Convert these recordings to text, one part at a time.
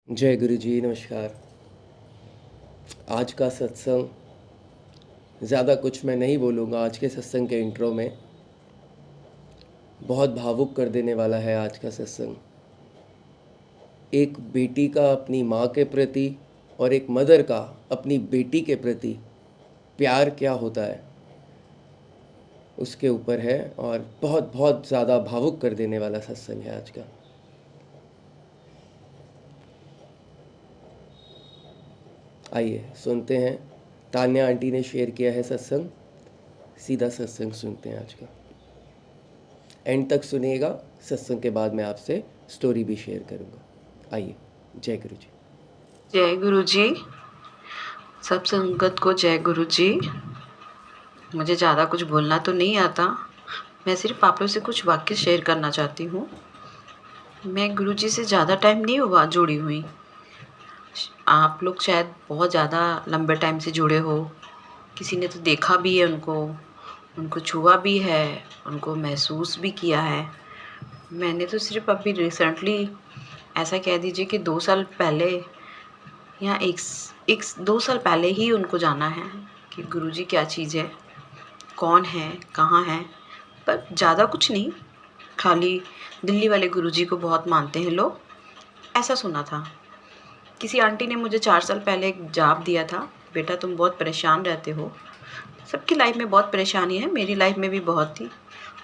जय गुरु जी, नमस्कार। आज का सत्संग ज़्यादा कुछ मैं नहीं बोलूँगा। आज के सत्संग के इंट्रो में बहुत भावुक कर देने वाला है आज का सत्संग। एक बेटी का अपनी माँ के प्रति और एक मदर का अपनी बेटी के प्रति प्यार क्या होता है उसके ऊपर है, और बहुत बहुत ज़्यादा भावुक कर देने वाला सत्संग है आज का। आइए सुनते हैं। तान्या आंटी ने शेयर किया है सत्संग, सीधा सत्संग सुनते हैं आज का। एंड तक सुनिएगा। सत्संग के बाद मैं आपसे स्टोरी भी शेयर करूंगा। आइए। जय गुरु जी। जय गुरु जी। सब संगत को जय गुरु जी। मुझे ज़्यादा कुछ बोलना तो नहीं आता, मैं सिर्फ आप लोग से कुछ वाक्य शेयर करना चाहती हूँ। मैं गुरु जी से ज़्यादा टाइम नहीं हुआ जुड़ी हुई। आप लोग शायद बहुत ज़्यादा लंबे टाइम से जुड़े हो। किसी ने तो देखा भी है उनको छुआ भी है, उनको महसूस भी किया है। मैंने तो सिर्फ अभी रिसेंटली, ऐसा कह दीजिए कि 2 साल पहले या एक 2 साल पहले ही उनको जाना है कि गुरुजी क्या चीज़ है, कौन है, कहाँ है। पर ज़्यादा कुछ नहीं, खाली दिल्ली वाले गुरुजी को बहुत मानते हैं लोग, ऐसा सुना था। किसी आंटी ने मुझे 4 साल पहले एक जाप दिया था, बेटा तुम बहुत परेशान रहते हो। सबकी लाइफ में बहुत परेशानी है, मेरी लाइफ में भी बहुत थी।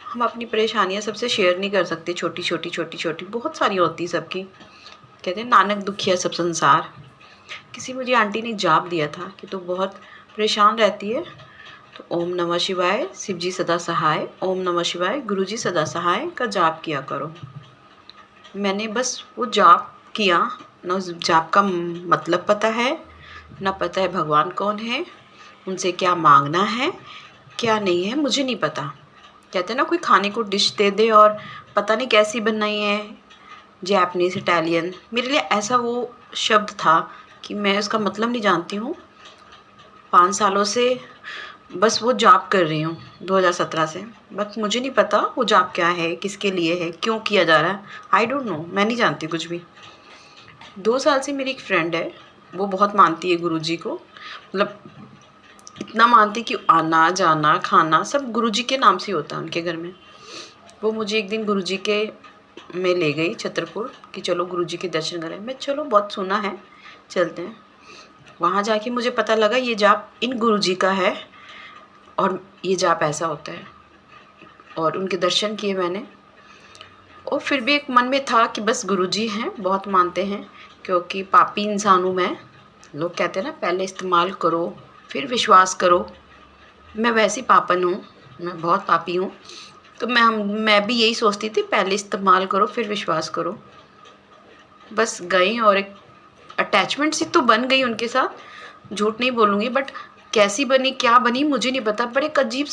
हम अपनी परेशानियाँ सबसे शेयर नहीं कर सकते, छोटी छोटी बहुत सारी होती सबकी। कहते हैं नानक दुखिया सब संसार। किसी मुझे आंटी ने जाप दिया था कि तू बहुत परेशान रहती है, तो ओम नमः शिवाय, शिव जी सदा सहाय, ओम नमः शिवाय, गुरु जी सदा सहाय का जाप किया करो। मैंने बस वो जाप किया, न उस जाप का मतलब पता है, न पता है भगवान कौन है, उनसे क्या मांगना है क्या नहीं है, मुझे नहीं पता। कहते हैं ना कोई खाने को डिश दे दे और पता नहीं कैसी बनाई है, जैपनीज़, इटालियन, मेरे लिए ऐसा वो शब्द था कि मैं उसका मतलब नहीं जानती हूँ। 5 सालों से बस वो जाप कर रही हूँ, 2017 से। बट मुझे नहीं पता वो जाप क्या है, किसके लिए है, क्यों किया जा रहा है, आई डोंट नो, मैं नहीं जानती कुछ भी। 2 साल से मेरी एक फ्रेंड है, वो बहुत मानती है गुरुजी को, मतलब इतना मानती कि आना जाना खाना सब गुरुजी के नाम से होता है उनके घर में। वो मुझे एक दिन गुरुजी के में ले गई छतरपुर कि चलो गुरुजी के दर्शन करें। मैं चलो बहुत सुना है, चलते हैं। वहाँ जाके मुझे पता लगा ये जाप इन गुरुजी का है और ये जाप ऐसा होता है, और उनके दर्शन किए मैंने। और फिर भी एक मन में था कि बस गुरुजी हैं, बहुत मानते हैं, क्योंकि पापी इंसान हूँ मैं। लोग कहते हैं ना पहले इस्तेमाल करो फिर विश्वास करो, मैं वैसी पापन हूँ, मैं बहुत पापी हूँ। तो मैं भी यही सोचती थी, पहले इस्तेमाल करो फिर विश्वास करो। बस गई और एक अटैचमेंट सी तो बन गई उनके साथ, झूठ नहीं बोलूँगी। बट कैसी बनी क्या बनी मुझे नहीं पता, पर एक अजीब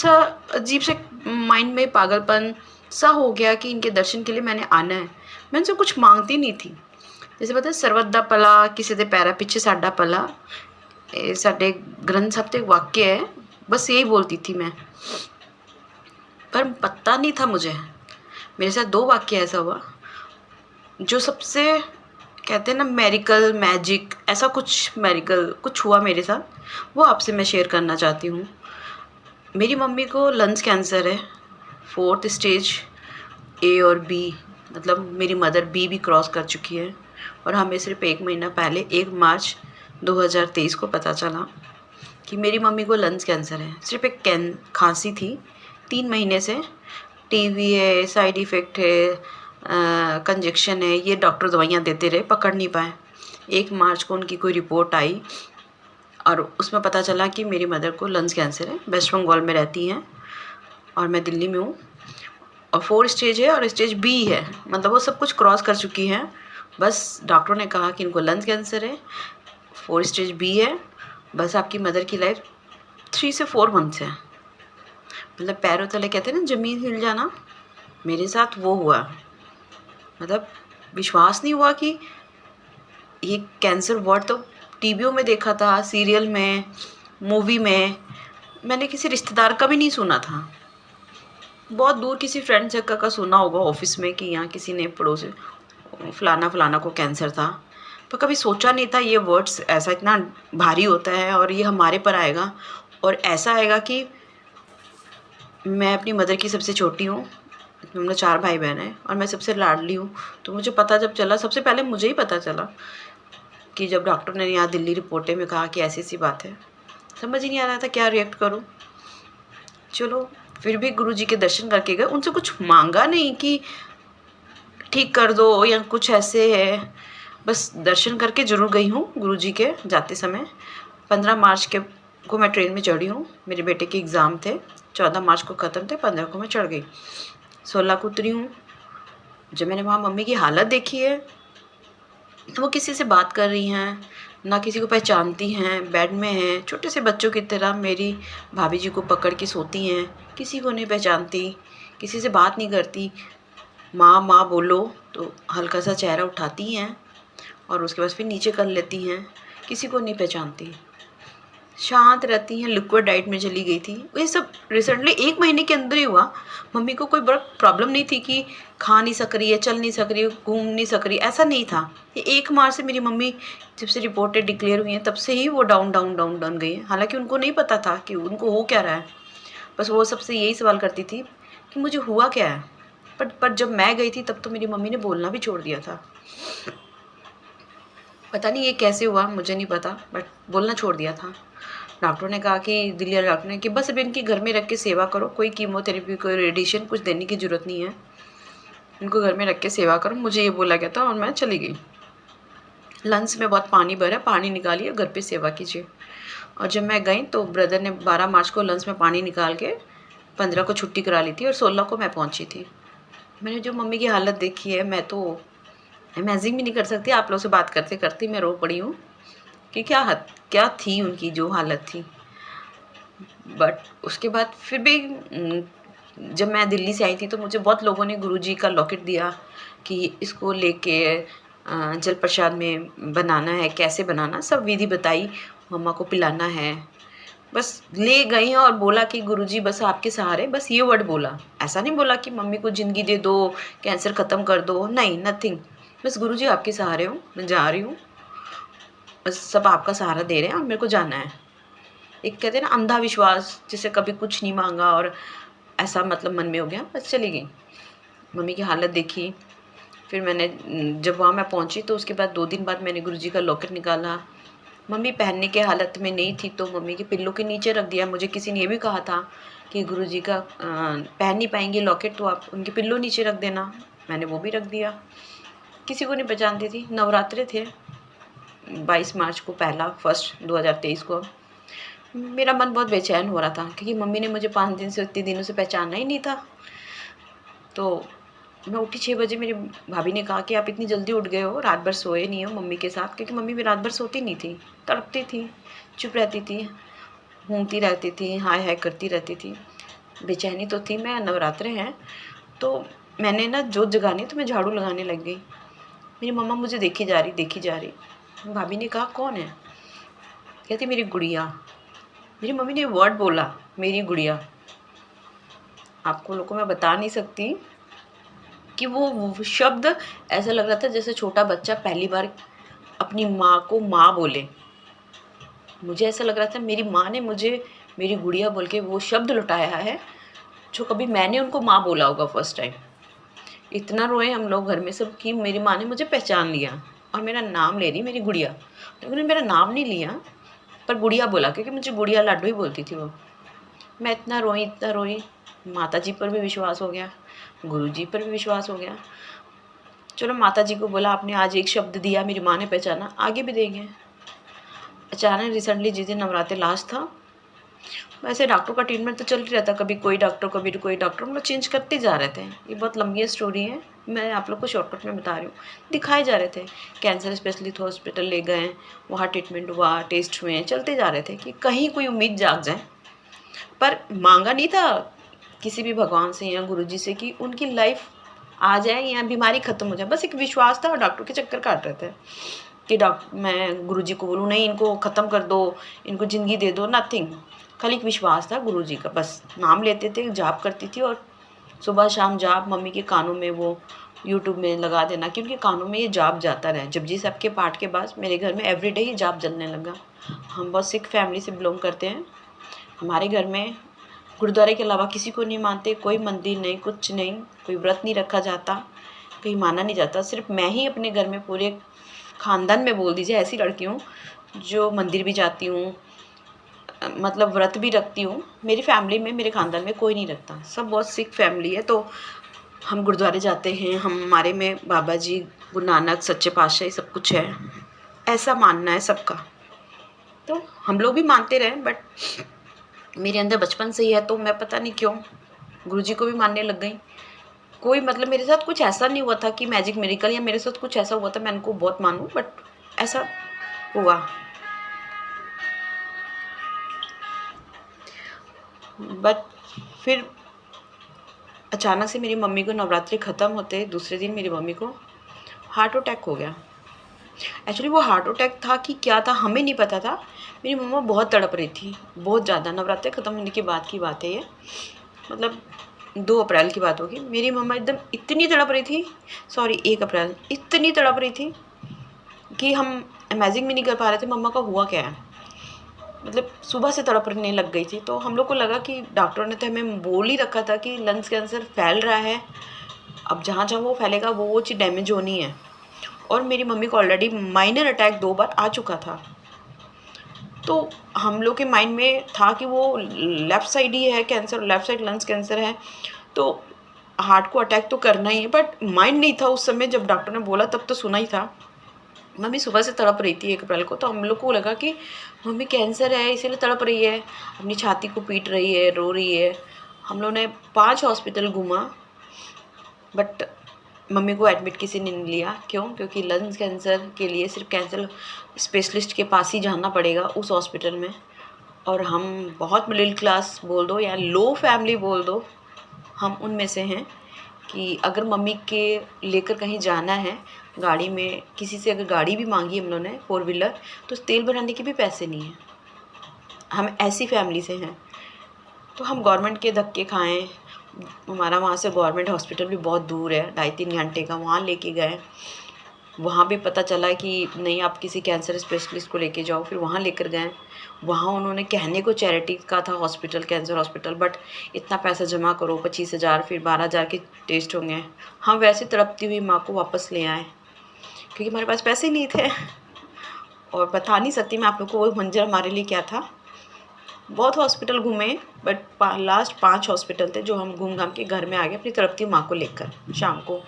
से माइंड में पागलपन सा हो गया कि इनके दर्शन के लिए मैंने आना है। मैं उनसे कुछ मांगती नहीं थी। जैसे पता है सर्वत दा भला किसी दे पैरा पिछे साडा भला, ये साडे ग्रंथ साहब ते एक वाक्य है, बस यही बोलती थी मैं। पर पता नहीं था मुझे, मेरे साथ 2 वाक्य ऐसा हुआ जो सबसे, कहते हैं ना मेरिकल मैजिक, ऐसा कुछ मेरिकल कुछ हुआ मेरे साथ, वो आपसे मैं शेयर करना चाहती हूँ। मेरी मम्मी को लंग्स कैंसर है, 4th स्टेज ए और बी, मतलब मेरी मदर बी भी क्रॉस कर चुकी है। और हमें सिर्फ 1 महीना पहले 1 मार्च 2023 को पता चला कि मेरी मम्मी को लंग्स कैंसर है। सिर्फ एक खांसी थी 3 महीने से, टीवी है, साइड इफ़ेक्ट है, कंजेक्शन है, ये डॉक्टर दवाइयाँ देते रहे, पकड़ नहीं पाए। 1 मार्च को उनकी कोई रिपोर्ट आई और उसमें पता चला कि मेरी मदर को लंग्स कैंसर है। वेस्ट बंगाल में रहती हैं और मैं दिल्ली में हूँ। और 4 स्टेज है और स्टेज बी है, मतलब वो सब कुछ क्रॉस कर चुकी हैं। बस डॉक्टरों ने कहा कि इनको लंग्स कैंसर है, 4 स्टेज बी है, बस आपकी मदर की लाइफ 3 से 4 मंथ्स है। मतलब पैरों तले कहते हैं ना ज़मीन हिल जाना, मेरे साथ वो हुआ। मतलब विश्वास नहीं हुआ कि ये कैंसर वर्ड तो टीवियों में देखा था, सीरियल में, मूवी में, मैंने किसी रिश्तेदार का भी नहीं सुना था। बहुत दूर किसी फ्रेंड सर्कल का सुना होगा ऑफिस में कि यहाँ किसी ने पड़ोसी फलाना फलाना को कैंसर था, पर कभी सोचा नहीं था ये वर्ड्स ऐसा इतना भारी होता है और ये हमारे पर आएगा, और ऐसा आएगा कि मैं अपनी मदर की सबसे छोटी हूँ। हम लोग 4 भाई बहन हैं और मैं सबसे लाडली हूँ। तो मुझे पता जब चला, सबसे पहले मुझे ही पता चला कि जब डॉक्टर ने यहाँ दिल्ली रिपोर्टें में कहा कि ऐसी-ऐसी बात है, समझ ही नहीं आ रहा था क्या रिएक्ट करूँ। चलो फिर भी गुरुजी के दर्शन करके गए, उनसे कुछ माँगा नहीं कि ठीक कर दो या कुछ ऐसे है, बस दर्शन करके ज़रूर गई हूँ गुरुजी के जाते समय। 15 मार्च को मैं ट्रेन में चढ़ी हूँ, मेरे बेटे के एग्ज़ाम थे, 14 मार्च को ख़त्म थे, 15 को मैं चढ़ गई, 16 को उतरी हूँ। जब मैंने वहाँ मम्मी की हालत देखी है, तो वो किसी से बात कर रही हैं, ना किसी को पहचानती हैं, बेड में हैं, छोटे से बच्चों की तरह मेरी भाभी जी को पकड़ के सोती हैं, किसी को नहीं पहचानती, किसी से बात नहीं करती। माँ माँ बोलो तो हल्का सा चेहरा उठाती हैं और उसके बाद फिर नीचे कर लेती हैं, किसी को नहीं पहचानती, शांत रहती हैं, लिक्विड डाइट में चली गई थी। ये सब रिसेंटली 1 महीने के अंदर ही हुआ। मम्मी को कोई बड़ा प्रॉब्लम नहीं थी कि खा नहीं सक रही है, चल नहीं सक रही है, घूम नहीं सक रही, ऐसा नहीं था। ये 1 मार्च से मेरी मम्मी जब से रिपोर्टें डिक्लेयर हुई हैं तब से ही वो डाउन डाउन डाउन डाउन गई हैं। हालाँकि उनको नहीं पता था कि उनको हो क्या रहा है। बस वो सबसे यही सवाल करती थी कि मुझे हुआ क्या है? पर जब मैं गई थी तब तो मेरी मम्मी ने बोलना भी छोड़ दिया था। पता नहीं ये कैसे हुआ, मुझे नहीं पता, बट बोलना छोड़ दिया था। डॉक्टर ने कहा कि दिल्ली वाले डॉक्टर ने कि बस अब इनकी घर में रख के सेवा करो, कोई कीमोथेरेपी, कोई रेडिएशन कुछ देने की ज़रूरत नहीं है, इनको घर में रख के सेवा करो। मुझे ये बोला गया था और मैं चली गई। लंग्स में बहुत पानी भरा, पानी निकालिए, घर पे सेवा कीजिए। और जब मैं गई तो ब्रदर ने 12 मार्च को लंग्स में पानी निकाल के 15 को छुट्टी करा ली थी और 16 को मैं पहुंची थी। मैंने जो मम्मी की हालत देखी है, मैं तो इमेजिन भी नहीं कर सकती। आप लोगों से बात करते करते मैं रो पड़ी हूँ कि क्या थी उनकी जो हालत थी। बट उसके बाद फिर भी जब मैं दिल्ली से आई थी तो मुझे बहुत लोगों ने गुरुजी का लॉकेट दिया कि इसको लेके जल प्रसाद में बनाना है, कैसे बनाना, सब विधि बताई, मम्मा को पिलाना है। बस ले गई और बोला कि गुरुजी बस आपके सहारे, बस ये वर्ड बोला। ऐसा नहीं बोला कि मम्मी को ज़िंदगी दे दो, कैंसर ख़त्म कर दो, नहीं, नथिंग। बस गुरुजी आपके सहारे हो, मैं जा रही हूँ, बस सब आपका सहारा दे रहे हैं और मेरे को जाना है। एक कहते हैं ना अंधा विश्वास, जिसे कभी कुछ नहीं मांगा और ऐसा मतलब मन में हो गया, बस चली गई। मम्मी की हालत देखी, फिर मैंने जब वहाँ मैं पहुँची तो उसके बाद 2 दिन बाद मैंने गुरुजी का लॉकेट निकाला। मम्मी पहनने के हालत में नहीं थी तो मम्मी के पिल्लों के नीचे रख दिया। मुझे किसी ने ये भी कहा था कि गुरुजी का पहन नहीं पाएंगे लॉकेट तो आप उनके पिल्लों नीचे रख देना, मैंने वो भी रख दिया। किसी को नहीं पहचानती थी। नवरात्रे थे 22 मार्च को, पहला फर्स्ट 2023 को। मेरा मन बहुत बेचैन हो रहा था क्योंकि मम्मी ने मुझे 5 दिन से, इतने दिनों से पहचाना ही नहीं था। तो मैं उठी 6 बजे, मेरी भाभी ने कहा कि आप इतनी जल्दी उठ गए हो, रात भर सोए नहीं हो मम्मी के साथ, क्योंकि मम्मी भी रात भर सोती नहीं थी, तड़पती थी, चुप रहती थी, घूमती रहती थी, हाय हाय करती रहती थी। बेचैनी तो थी। मैं नवरात्रे हैं तो मैंने ना जोत जगानी तो मैं झाड़ू लगाने लग गई। मेरी मम्मा मुझे देखी जा रही। भाभी ने कहा कौन है? कहती मेरी गुड़िया। मेरी मम्मी ने वर्ड बोला, मेरी गुड़िया। आपको लोगों को मैं बता नहीं सकती कि वो शब्द ऐसा लग रहा था जैसे छोटा बच्चा पहली बार अपनी माँ को माँ बोले। मुझे ऐसा लग रहा था मेरी माँ ने मुझे मेरी गुड़िया बोल के वो शब्द लौटाया है जो कभी मैंने उनको माँ बोला होगा फर्स्ट टाइम। इतना रोए हम लोग घर में सब कि मेरी माँ ने मुझे पहचान लिया और मेरा नाम ले रही मेरी गुड़िया। तो उन्होंने मेरा नाम नहीं लिया पर गुड़िया बोला, क्योंकि मुझे गुड़िया लाडो ही बोलती थी वो। मैं इतना रोई, माता जी पर भी विश्वास हो गया, गुरु जी पर भी विश्वास हो गया। चलो माता जी को बोला आपने आज एक शब्द दिया, मेरी माँ ने पहचाना, आगे भी देंगे। अचानक रिसेंटली जिस दिन नवरात्रि लास्ट था, वैसे डॉक्टर का ट्रीटमेंट तो चल ही रहता, कभी कोई डॉक्टर कभी कोई डॉक्टर, हम लोग चेंज करते जा रहे थे। ये बहुत लंबी स्टोरी है, मैं आप लोग को शॉर्टकट में बता रही हूँ। दिखाए जा रहे थे, कैंसर स्पेशलिस्ट हॉस्पिटल ले गए, वहाँ ट्रीटमेंट हुआ, टेस्ट हुए, चलते जा रहे थे कि कहीं कोई उम्मीद जाग जाए। पर मांगा नहीं था किसी भी भगवान से या गुरुजी से कि उनकी लाइफ आ जाए या बीमारी ख़त्म हो जाए, बस एक विश्वास था और डॉक्टर के चक्कर काट रहे थे कि मैं गुरुजी को बोलूँ नहीं इनको ख़त्म कर दो, इनको ज़िंदगी दे दो, नथिंग। खाली एक विश्वास था गुरुजी का, बस नाम लेते थे, जाप करती थी और सुबह शाम जाप, मम्मी के कानों में वो यूट्यूब में लगा देना कि उनके कानों में ये जाप जाता रहे। जपजी साहब के पाठ के बाद मेरे घर में एवरीडे ही जाप जलने लगा। हम बहुत सिख फैमिली से बिलोंग करते हैं। हमारे घर में गुरुद्वारे के अलावा किसी को नहीं मानते, कोई मंदिर नहीं, कुछ नहीं, कोई व्रत नहीं रखा जाता, कहीं माना नहीं जाता। सिर्फ मैं ही अपने घर में पूरे ख़ानदान में बोल दीजिए ऐसी लड़की हूँ जो मंदिर भी जाती हूँ, मतलब व्रत भी रखती हूँ। मेरी फैमिली में, मेरे ख़ानदान में कोई नहीं रखता, सब बहुत सिख फैमिली है। तो हम गुरुद्वारे जाते हैं, हमारे में बाबा जी, गुरु नानक, सच्चे पातशाही सब कुछ है, ऐसा मानना है सबका। तो हम लोग भी मानते रहे, बट मेरे अंदर बचपन से ही है, तो मैं पता नहीं क्यों गुरुजी को भी मानने लग गई। कोई मतलब मेरे साथ कुछ ऐसा नहीं हुआ था कि मैजिक मिरेकल या मेरे साथ कुछ ऐसा हुआ था मैं उनको बहुत मानूं, बट ऐसा हुआ। बट फिर अचानक से मेरी मम्मी को नवरात्रि ख़त्म होते दूसरे दिन मेरी मम्मी को हार्ट अटैक हो गया। एक्चुअली वो हार्ट अटैक था कि क्या था हमें नहीं पता था। मेरी मम्मा बहुत तड़प रही थी, बहुत ज़्यादा। नवरात्रि ख़त्म होने के बाद की बात है ये, मतलब 2 अप्रैल की बात होगी। मेरी मम्मा एकदम इतनी तड़प रही थी, सॉरी 1 अप्रैल, इतनी तड़प रही थी कि हम इमेजिन भी नहीं कर पा रहे थे मम्मा का हुआ क्या है। मतलब सुबह से तड़पने लग गई थी। तो हम लोग को लगा कि डॉक्टर ने तो हमें बोल ही रखा था कि लंग्स कैंसर फैल रहा है, अब जहाँ जहाँ वो फैलेगा वो चीज़ डैमेज होनी है। और मेरी मम्मी को ऑलरेडी माइनर अटैक 2 बार आ चुका था। तो हम लोग के माइंड में था कि वो लेफ़्ट साइड ही है cancer, left side lungs cancer है, तो हार्ट को अटैक तो करना ही है। बट माइंड नहीं था उस समय, जब डॉक्टर ने बोला तब तो सुना ही था। मम्मी सुबह से तड़प रही थी 1 अप्रैल को, तो हम लोग को लगा कि मम्मी कैंसर है इसीलिए तड़प रही है, अपनी छाती को पीट रही है, रो रही है। हम लोगों ने 5 हॉस्पिटल घूमा, बट मम्मी को एडमिट किसी ने नहीं लिया। क्यों? क्योंकि लंग्स कैंसर के लिए सिर्फ कैंसर स्पेशलिस्ट के पास ही जाना पड़ेगा उस हॉस्पिटल में। और हम बहुत मिडिल क्लास बोल दो या लो फैमिली बोल दो, हम उनमें से हैं कि अगर मम्मी के लेकर कहीं जाना है गाड़ी में, किसी से अगर गाड़ी भी मांगी हम लोगों ने 4 व्हीलर, तो तेल भराने के भी पैसे नहीं हैं। हम ऐसी फैमिली से हैं। तो हम गवर्नमेंट के धक्के खाएँ, हमारा वहाँ से गवर्नमेंट हॉस्पिटल भी बहुत दूर है, 2.5-3 घंटे का, वहाँ लेके गए। वहाँ भी पता चला कि नहीं, आप किसी कैंसर स्पेशलिस्ट को लेके जाओ। फिर वहाँ लेकर गए, वहाँ उन्होंने कहने को चैरिटी का था हॉस्पिटल, कैंसर हॉस्पिटल, बट इतना पैसा जमा करो 25,000, फिर 12,000 के टेस्ट होंगे। हम वैसे तड़पती हुई माँ को वापस ले आए क्योंकि हमारे पास पैसे नहीं थे। और बता नहीं सकती मैं आप लोग को वो मंजर हमारे लिए क्या था। बहुत हॉस्पिटल घूमे, बट लास्ट 5 हॉस्पिटल थे जो हम घूम घाम के घर में आ गए अपनी तड़पती माँ को लेकर। शाम को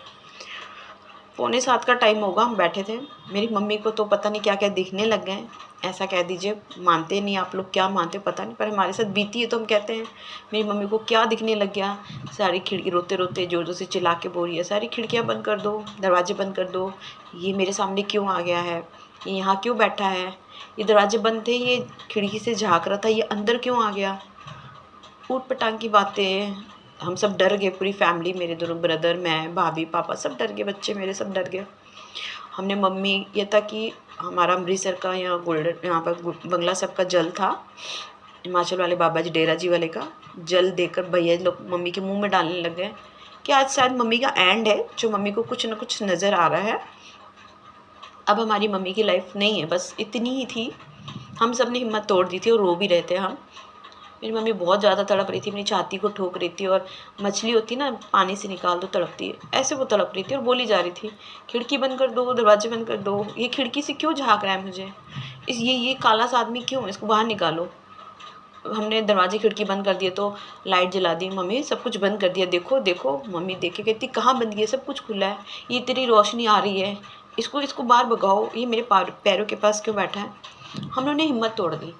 6:45 का टाइम होगा, हम बैठे थे। मेरी मम्मी को तो पता नहीं क्या क्या दिखने लग गए, ऐसा कह दीजिए। मानते नहीं आप लोग, क्या मानते पता नहीं, पर हमारे साथ बीती है तो हम कहते हैं। मेरी मम्मी को क्या दिखने लग गया, सारी खिड़की, रोते रोते जोर जोर से चिल्ला के बोल रही है, सारी खिड़कियाँ बंद कर दो, दरवाजे बंद कर दो, ये मेरे सामने क्यों आ गया है, ये यहाँ क्यों बैठा है, ये दरवाजे बंद थे, ये खिड़की से झाँक रहा था, ये अंदर क्यों आ गया। ऊट पटांग की बातें। हम सब डर गए, पूरी फैमिली, मेरे दोनों ब्रदर, मैं, भाभी, पापा, सब डर गए, बच्चे मेरे सब डर गए। हमने मम्मी, ये था कि हमारा अमृतसर का यहाँ गोल्डन, यहाँ पर बंगला साहब का जल था, हिमाचल वाले बाबा जी, डेरा जी वाले का जल देकर भैया लोग मम्मी के मुंह में डालने लग गए कि आज शायद मम्मी का एंड है, जो मम्मी को कुछ ना कुछ नज़र आ रहा है, अब हमारी मम्मी की लाइफ नहीं है। बस इतनी ही थी। हम सब ने हिम्मत तोड़ दी थी और रो भी रहे थे हम। मेरी मम्मी बहुत ज़्यादा तड़प रही थी, मेरी छाती को ठोक रही थी, और मछली होती ना, पानी से निकाल दो तड़पती है, ऐसे वो तड़प रही थी और बोली जा रही थी, खिड़की बंद कर दो, दरवाजे बंद कर दो, ये खिड़की से क्यों झाँक रहा है मुझे, ये काला सा आदमी क्यों, इसको बाहर निकालो। हमने दरवाजे खिड़की बंद कर दिए, तो लाइट जला दी, मम्मी सब कुछ बंद कर दिया, देखो देखो। मम्मी देख के कहती, कहाँ बंद किया, सब कुछ खुला है, ये तेरी रोशनी आ रही है, इसको बाहर भगाओ, ये मेरे पैरों के पास क्यों बैठा है। हम लोगों ने हिम्मत तोड़ दी।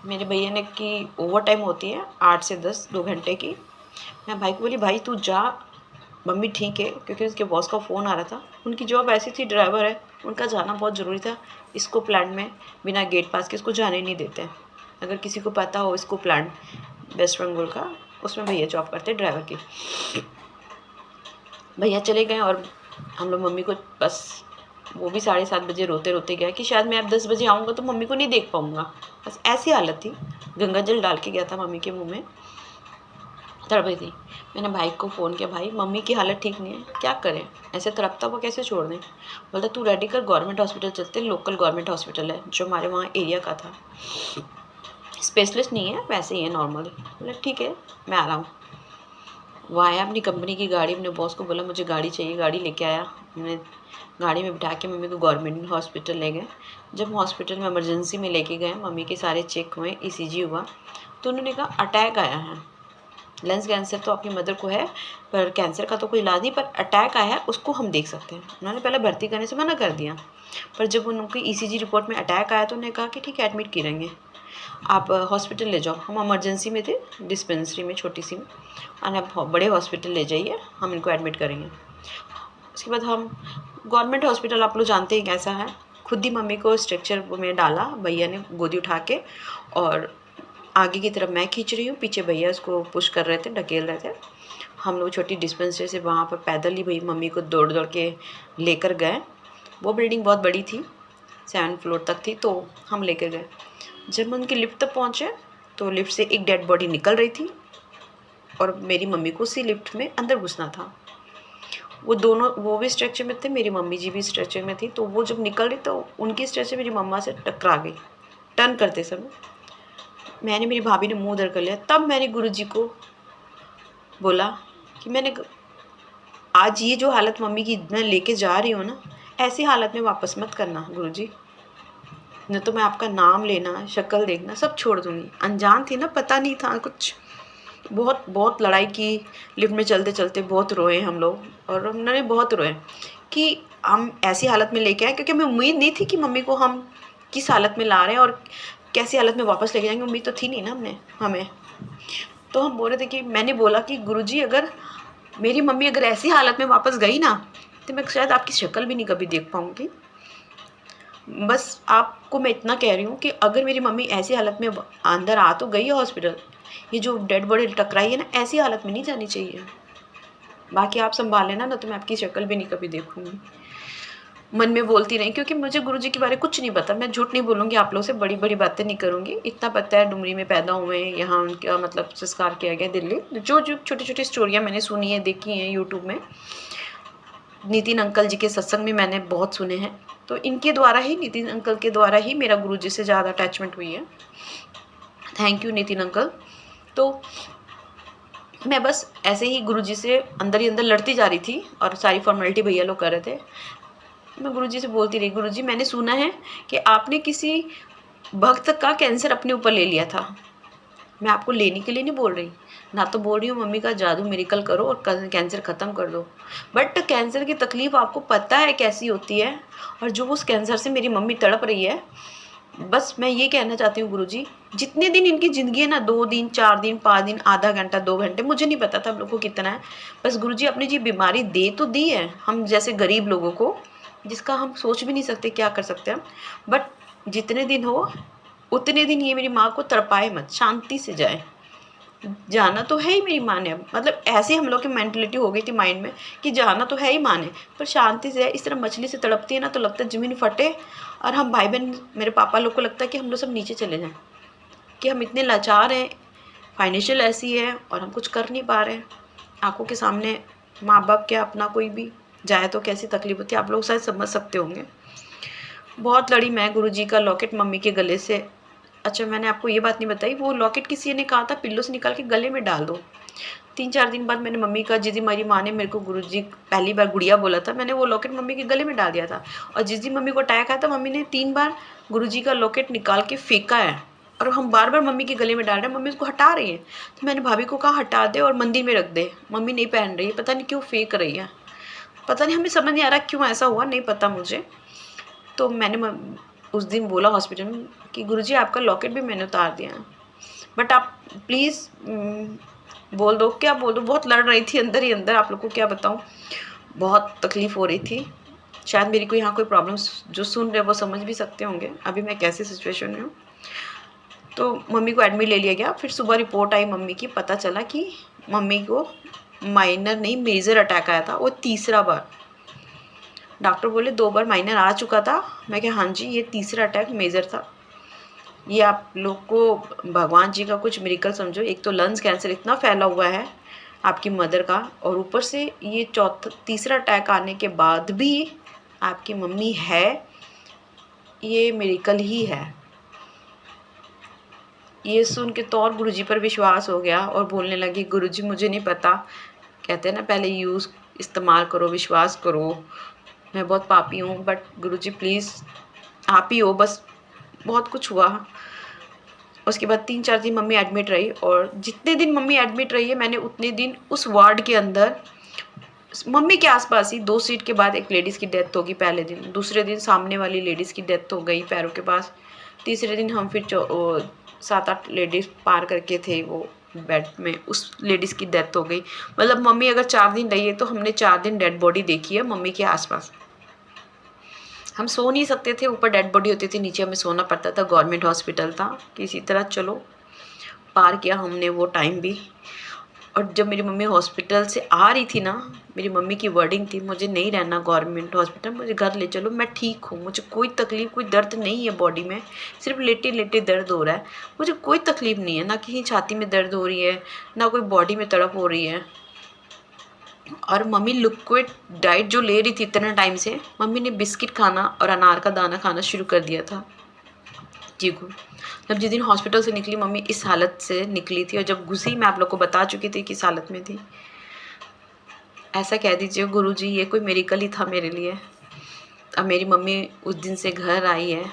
मेरे भैया ने कि ओवर टाइम होती है 8 से 10, 2 घंटे की। मैं भाई को बोली, भाई तू जा, मम्मी ठीक है, क्योंकि उसके बॉस का फ़ोन आ रहा था। उनकी जॉब ऐसी थी, ड्राइवर है, उनका जाना बहुत ज़रूरी था। इसको प्लांट में बिना गेट पास के इसको जाने नहीं देते। अगर किसी को पता हो, इसको प्लांट वेस्ट बंगाल का, उसमें भैया जॉब करते ड्राइवर की। भैया चले गए और हम लोग मम्मी को, बस वो भी 7:30 बजे रोते रोते गया कि शायद मैं अब 10 बजे आऊँगा तो मम्मी को नहीं देख पाऊँगा। बस ऐसी हालत थी। गंगा जल डाल के गया था मम्मी के मुंह में। तड़प रही थी। मैंने भाई को फ़ोन किया, भाई मम्मी की हालत ठीक नहीं है, क्या करें, ऐसे तड़पता हुआ कैसे छोड़ दें। बोलता तू रेडी कर, गवर्नमेंट हॉस्पिटल चलते हैं, लोकल गवर्नमेंट हॉस्पिटल है जो हमारे वहाँ एरिया का था, स्पेशलिस्ट नहीं है, वैसे ही है नॉर्मल। बोला ठीक है मैं आ रहा हूँ। वहाँ आया, अपनी कंपनी की गाड़ी, अपने बॉस को बोला मुझे गाड़ी चाहिए, गाड़ी लेके आया। मैंने गाड़ी में बिठा के मम्मी को गवर्नमेंट हॉस्पिटल ले गए। जब हॉस्पिटल में इमरजेंसी में लेके गए, मम्मी के सारे चेक हुए, ईसीजी हुआ, तो उन्होंने कहा अटैक आया है, लंग्स कैंसर तो आपकी मदर को है, पर कैंसर का तो कोई इलाज नहीं, पर अटैक आया है उसको हम देख सकते हैं। उन्होंने पहले भर्ती करने से मना कर दिया, पर जब उनकी ईसीजी रिपोर्ट में अटैक आया तो उन्होंने कहा कि ठीक है एडमिट करेंगे, आप हॉस्पिटल ले जाओ। हम इमरजेंसी में थे, डिस्पेंसरी में छोटी सी में, और आप बड़े हॉस्पिटल ले जाइए, हम इनको एडमिट करेंगे। उसके बाद हम गवर्नमेंट हॉस्पिटल, आप लोग जानते हैं कैसा है, खुद ही मम्मी को स्ट्रेचर में डाला भैया ने, गोदी उठा के, और आगे की तरफ मैं खींच रही हूँ, पीछे भैया उसको पुश कर रहे थे, ढकेल रहे थे। हम लोग छोटी डिस्पेंसरी से वहाँ पर पैदल ही भाई मम्मी को दौड़ दौड़ के लेकर गए। वो बिल्डिंग बहुत बड़ी थी, 7 फ्लोर तक थी, तो हम लेकर गए। जब हम उनकी लिफ्ट तक पहुँचे तो लिफ्ट से एक डेड बॉडी निकल रही थी और मेरी मम्मी को उसी लिफ्ट में अंदर घुसना था। वो दोनों, वो भी स्ट्रेचर में थे, मेरी मम्मी जी भी स्ट्रेचर में थी, तो वो जब निकल रही तो उनकी स्ट्रेचर मेरी मम्मा से टकरा गई टर्न करते समय। मैंने, मेरी भाभी ने मुंह उधर कर लिया। तब मैंने गुरुजी को बोला कि मैंने आज ये जो हालत मम्मी की मैं लेके जा रही हूँ ना, ऐसी हालत में वापस मत करना गुरुजी, न तो मैं आपका नाम लेना, शक्ल देखना सब छोड़ दूँगी। अनजान थी ना, पता नहीं था कुछ। बहुत बहुत लड़ाई की, लिफ्ट में चलते चलते बहुत रोए हम लोग, और उन्होंने बहुत रोए कि हम ऐसी हालत में लेके आए, क्योंकि हमें उम्मीद नहीं थी कि मम्मी को हम किस हालत में ला रहे हैं और कैसी हालत में वापस लेके जाएंगे, उम्मीद तो थी नहीं ना हमें। तो हम बोल रहे थे कि मैंने बोला कि गुरुजी अगर मेरी मम्मी अगर ऐसी हालत में वापस गई ना, तो मैं शायद आपकी शक्ल भी नहीं कभी देख पाऊँगी। बस आपको मैं इतना कह रही हूँ कि अगर मेरी मम्मी ऐसी हालत में अंदर आ तो गई है हॉस्पिटल, ये जो डेड बॉडी टकराई है ना, ऐसी हालत में नहीं जानी चाहिए। बाकी आप संभाल लेना, ना तो मैं आपकी शक्ल भी नहीं कभी देखूँगी। मन में बोलती रही, क्योंकि मुझे गुरुजी के बारे में कुछ नहीं पता। मैं झूठ नहीं बोलूँगी आप लोगों से, बड़ी बड़ी बातें नहीं करूँगी। इतना पता है डुमरी में पैदा हुए हैं, यहाँ उनका मतलब संस्कार किया गया दिल्ली। जो जो छोटी छोटी स्टोरियाँ मैंने सुनी है, देखी हैं यूट्यूब में, नितिन अंकल जी के सत्संग में मैंने बहुत सुने हैं, तो इनके द्वारा ही, नितिन अंकल के द्वारा ही मेरा गुरुजी से ज़्यादा अटैचमेंट हुई है। Thank you Nitin uncle. तो मैं बस ऐसे ही गुरुजी से अंदर ही अंदर लड़ती जा रही थी, और सारी फॉर्मेलिटी भैया लोग कर रहे थे। मैं गुरुजी से बोलती रही, गुरुजी मैंने सुना है कि आपने किसी भक्त का कैंसर अपने ऊपर ले लिया था। मैं आपको लेने के लिए नहीं बोल रही, ना तो बोल रही हूँ मम्मी का जादू मेरिकल करो और कैंसर ख़त्म कर दो, बट कैंसर की तकलीफ़ आपको पता है कैसी होती है, और जो उस कैंसर से मेरी मम्मी तड़प रही है। बस मैं ये कहना चाहती हूँ गुरुजी, जितने दिन इनकी ज़िंदगी है ना, 2 दिन 4 दिन 5 दिन, आधा घंटा 2 घंटे, मुझे नहीं पता था आप लोग को कितना है, बस गुरुजी अपनी जी बीमारी दे तो दी है हम जैसे गरीब लोगों को, जिसका हम सोच भी नहीं सकते क्या कर सकते हम, बट जितने दिन हो उतने दिन ये मेरी माँ को तड़पाए मत, शांति से जाए। जाना तो है ही मेरी माँ ने, मतलब ऐसी हम लोग की मेंटलिटी हो गई थी माइंड में कि जाना तो है ही माँ ने, पर शांति से। इस तरह मछली से तड़पती है ना, तो लगता है ज़मीन फटे, और हम भाई बहन, मेरे पापा लोग को लगता है कि हम लोग सब नीचे चले जाएं, कि हम इतने लाचार हैं, फाइनेंशियल ऐसी है और हम कुछ कर नहीं पा रहे हैं। आंखों के सामने माँ बाप क्या, अपना कोई भी जाए तो कैसी तकलीफ होती है, आप लोग शायद समझ सकते होंगे। बहुत लड़ी मैं। गुरुजी का लॉकेट मम्मी के गले से, अच्छा मैंने आपको ये बात नहीं बताई, वो लॉकेट किसी ने कहा था पिल्लो से निकाल के गले में डाल दो। 3-4 दिन बाद मैंने मम्मी का, जिस दिन मेरी माँ ने मेरे को गुरुजी पहली बार गुड़िया बोला था, मैंने वो लॉकेट मम्मी के गले में डाल दिया था। और जिस दिन मम्मी को अटैक आया था, मम्मी ने 3 बार गुरुजी का लॉकेट निकाल के फेंका है, और हम बार बार मम्मी के गले में डाल रहे हैं। मम्मी उसको हटा रही है, तो मैंने भाभी को कहा हटा दे और मंदिर में रख दे। मम्मी नहीं पहन रही है, पता नहीं क्यों फेंक रही है, पता नहीं, हमें समझ नहीं आ रहा क्यों ऐसा हुआ, नहीं पता मुझे। तो मैंने उस दिन बोला हॉस्पिटल में कि गुरुजी आपका लॉकेट भी मैंने उतार दिया है, बट आप प्लीज़ बोल दो, क्या बोल दो। बहुत लड़ रही थी अंदर ही अंदर, आप लोग को क्या बताऊँ, बहुत तकलीफ़ हो रही थी। शायद मेरी को यहाँ कोई प्रॉब्लम्स जो सुन रहे वो समझ भी सकते होंगे अभी मैं कैसी सिचुएशन में हूँ। तो मम्मी को एडमिट ले लिया गया। फिर सुबह रिपोर्ट आई मम्मी की, पता चला कि मम्मी को माइनर नहीं मेजर अटैक आया था, वो तीसरा बार। डॉक्टर बोले 2 बार माइनर आ चुका था। मैं कहा हाँ जी, ये तीसरा अटैक मेजर था। ये आप लोग को भगवान जी का कुछ मिरेकल समझो। एक तो लंग्स कैंसर इतना फैला हुआ है आपकी मदर का, और ऊपर से ये तीसरा अटैक आने के बाद भी आपकी मम्मी है, ये मिरेकल ही है। ये सुन के तो और गुरुजी पर विश्वास हो गया और बोलने लगी, गुरुजी मुझे नहीं पता, कहते हैं ना पहले इस्तेमाल करो, विश्वास करो, मैं बहुत पापी हूँ, बट गुरुजी प्लीज़ आप ही हो बस। बहुत कुछ हुआ। उसके बाद 3-4 दिन मम्मी एडमिट रही, और जितने दिन मम्मी एडमिट रही है मैंने उतने दिन उस वार्ड के अंदर मम्मी के आसपास ही 2 सीट के बाद एक लेडीज़ की डेथ होगी पहले दिन, दूसरे दिन सामने वाली लेडीज़ की डेथ हो गई पैरों के पास, तीसरे दिन हम फिर 7-8 लेडीज़ पार करके थे वो बेड में, उस लेडीज़ की डेथ हो गई। मतलब मम्मी अगर 4 दिन रही है तो हमने 4 दिन डेड बॉडी देखी है मम्मी के आसपास। हम सो नहीं सकते थे, ऊपर डेड बॉडी होती थी, नीचे हमें सोना पड़ता था, गवर्नमेंट हॉस्पिटल था, किसी तरह चलो पार किया हमने वो टाइम भी। और जब मेरी मम्मी हॉस्पिटल से आ रही थी ना, मेरी मम्मी की वर्डिंग थी, मुझे नहीं रहना गवर्नमेंट हॉस्पिटल, मुझे घर ले चलो, मैं ठीक हूँ, मुझे कोई तकलीफ़ कोई दर्द नहीं है बॉडी में, सिर्फ लेटे लेटे दर्द हो रहा है, मुझे कोई तकलीफ़ नहीं है, ना कहीं छाती में दर्द हो रही है, ना कोई बॉडी में तड़प हो रही है। और मम्मी लिक्विड डाइट जो ले रही थी इतने टाइम से, मम्मी ने बिस्किट खाना और अनार का दाना खाना शुरू कर दिया था। चीकू, जब जिस दिन हॉस्पिटल से निकली मम्मी इस हालत से निकली थी, और जब घुसी मैं आप लोग को बता चुकी थी किस हालत में थी। ऐसा कह दीजिए गुरुजी ये कोई मेरेकल ही था मेरे लिए। अब मेरी मम्मी उस दिन से घर आई है,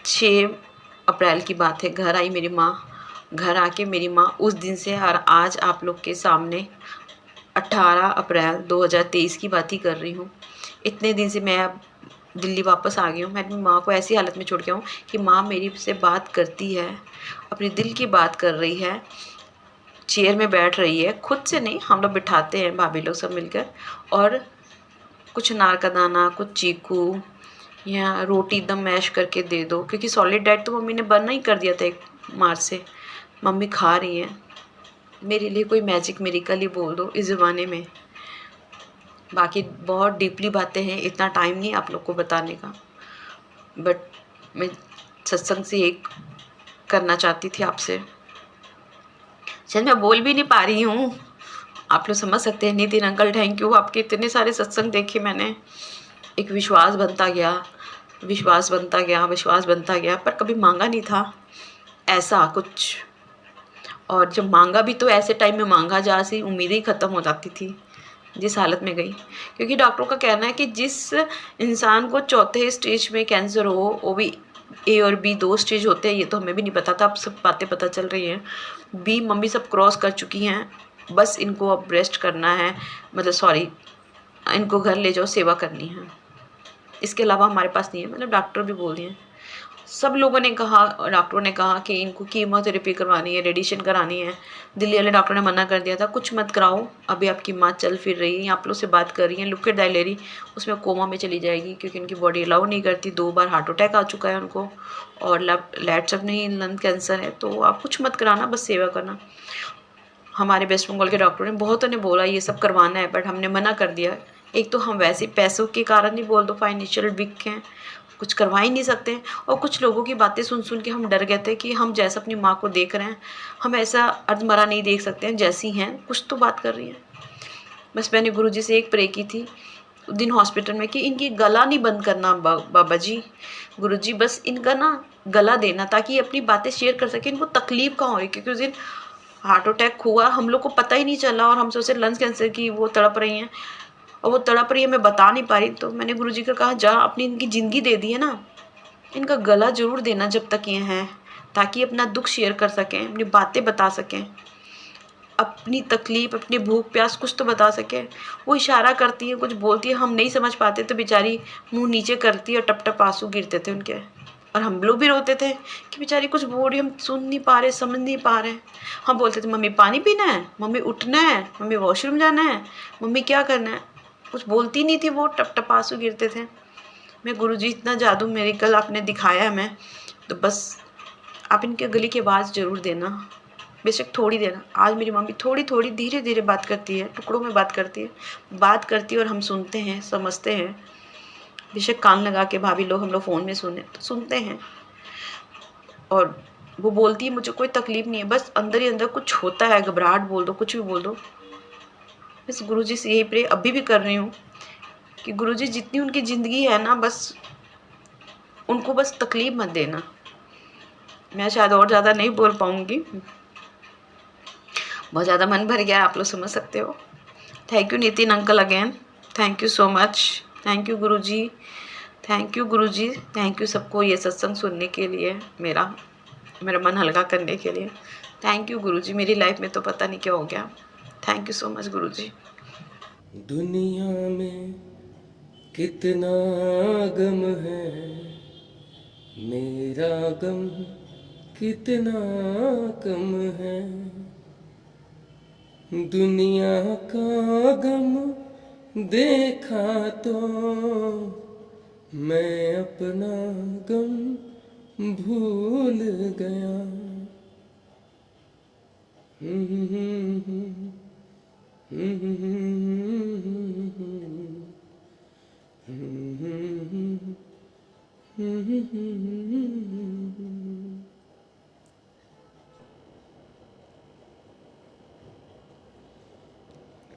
6 अप्रैल की बात है, घर आई मेरी माँ। घर आके मेरी माँ उस दिन से और आज आप लोग के सामने 18 अप्रैल 2023 की बात ही कर रही हूँ। इतने दिन से मैं अब दिल्ली वापस आ गई हूँ। मैं अपनी माँ को ऐसी हालत में छोड़ के आऊँ कि माँ मेरी से बात करती है, अपने दिल की बात कर रही है, चेयर में बैठ रही है, खुद से नहीं, हम लोग बिठाते हैं भाभी लोग सब मिलकर, और कुछ अनार का दाना, कुछ चीकू या रोटी एकदम मैश करके दे दो, क्योंकि सॉलिड डाइट तो मम्मी ने बंद नहीं कर दिया था 1 मार्च से, मम्मी खा रही हैं। मेरे लिए कोई मैजिक मेरेकल ही बोल दो इस ज़माने में। बाकी बहुत डीपली बातें हैं, इतना टाइम नहीं आप लोग को बताने का, बट मैं सत्संग से एक करना चाहती थी आपसे। शायद मैं बोल भी नहीं पा रही हूँ, आप लोग समझ सकते हैं। नितिन अंकल थैंक यू, आपके इतने सारे सत्संग देखे मैंने, एक विश्वास बनता गया, विश्वास बनता गया, विश्वास बनता गया, पर कभी मांगा नहीं था ऐसा कुछ। और जब मांगा भी तो ऐसे टाइम में मांगा जहाँ से उम्मीदें ही ख़त्म हो जाती थी, जिस हालत में गई। क्योंकि डॉक्टरों का कहना है कि जिस इंसान को चौथे स्टेज में कैंसर हो, वो भी ए और बी 2 स्टेज होते हैं, ये तो हमें भी नहीं पता था, अब सब बातें पता चल रही हैं। बी मम्मी सब क्रॉस कर चुकी हैं, बस इनको अब रेस्ट करना है, मतलब सॉरी, इनको घर ले जाओ, सेवा करनी है, इसके अलावा हमारे पास नहीं है। मतलब डॉक्टर भी बोल रहे हैं, सब लोगों ने कहा, डॉक्टरों ने कहा कि इनको कीमोथेरेपी करवानी है, रेडिएशन करानी है। दिल्ली वाले डॉक्टर ने मना कर दिया था, कुछ मत कराओ, अभी आपकी माँ चल फिर रही है, आप लोग से बात कर रही हैं, लिक्विड डाइट ले रही, उसमें कोमा में चली जाएगी, क्योंकि उनकी बॉडी अलाउ नहीं करती, 2 बार हार्ट अटैक आ चुका है उनको, और लेफ्ट सब नहीं, लंग कैंसर है, तो आप कुछ मत कराना, बस सेवा करना। हमारे वेस्ट बंगाल के डॉक्टरों ने बहुतों ने बोला ये सब करवाना है, बट हमने मना कर दिया। एक तो हम वैसे पैसों के कारण ही बोल दो, फाइनेंशियल वीक हैं, कुछ करवा ही नहीं सकते, और कुछ लोगों की बातें सुन सुन के हम डर गए थे कि हम जैसा अपनी माँ को देख रहे हैं, हम ऐसा अर्धमरा नहीं देख सकते हैं, जैसी हैं कुछ तो बात कर रही हैं। बस मैंने गुरुजी से एक प्रे की थी उस दिन हॉस्पिटल में कि इनकी गला नहीं बंद करना बाबा जी, गुरुजी बस इनका ना गला देना, ताकि ये अपनी बातें शेयर कर सके, इनको तकलीफ कहाँ हो रही, क्योंकि उस दिन हार्ट अटैक हुआ, हम लोग को पता ही नहीं चला, और हम सोचे लंग्स कैंसर की वो तड़प रही हैं, और वो तड़प रही है, मैं बता नहीं पा रही। तो मैंने गुरुजी को कहा जा, अपनी इनकी ज़िंदगी दे दी है ना, इनका गला ज़रूर देना जब तक ये हैं, ताकि अपना दुख शेयर कर सकें, अपनी बातें बता सकें, अपनी तकलीफ़, अपनी भूख प्यास कुछ तो बता सकें। वो इशारा करती है, कुछ बोलती है, हम नहीं समझ पाते तो बेचारी मुँह नीचे करती है और टप टप आंसू गिरते थे उनके, और हम लोग भी रोते थे कि बेचारी कुछ बोल रही, हम सुन नहीं पा रहे, समझ नहीं पा रहे। हम बोलते थे मम्मी पानी पीना है, मम्मी उठना है, मम्मी वॉशरूम जाना है, मम्मी क्या करना है, कुछ बोलती नहीं थी, वो टप टप आंसू गिरते थे। मैं गुरुजी इतना जादू मेरेकल आपने दिखाया है मैं, तो बस आप इनके गले की आवाज़ ज़रूर देना, बेशक थोड़ी देना। आज मेरी मम्मी थोड़ी थोड़ी धीरे धीरे बात करती है, टुकड़ों में बात करती है, और हम सुनते हैं, समझते हैं। बेशक कान लगा के भाभी लोग, हम लोग फ़ोन में सुने तो सुनते हैं, और वो बोलती है मुझे कोई तकलीफ नहीं है, बस अंदर ही अंदर कुछ होता है, घबराहट बोल दो, कुछ भी बोल दो। बस गुरुजी से यही प्रे अभी भी कर रही हूँ कि गुरुजी जितनी उनकी ज़िंदगी है ना, बस उनको बस तकलीफ मत देना। मैं शायद और ज़्यादा नहीं बोल पाऊँगी, बहुत ज़्यादा मन भर गया, आप लोग समझ सकते हो। Thank you Nitin uncle again, thank you so much, thank you Guruji, thank you Guruji, thank you सबको ये सत्संग सुनने के लिए, मेरा मन हल्का करने के लिए। थैंक यू गुरुजी, मेरी लाइफ में तो पता नहीं क्या हो गया। थैंक यू सो मच गुरुजी। दुनिया में कितना गम है, मेरा गम कितना कम है। दुनिया का गम देखा तो मैं अपना गम भूल गया।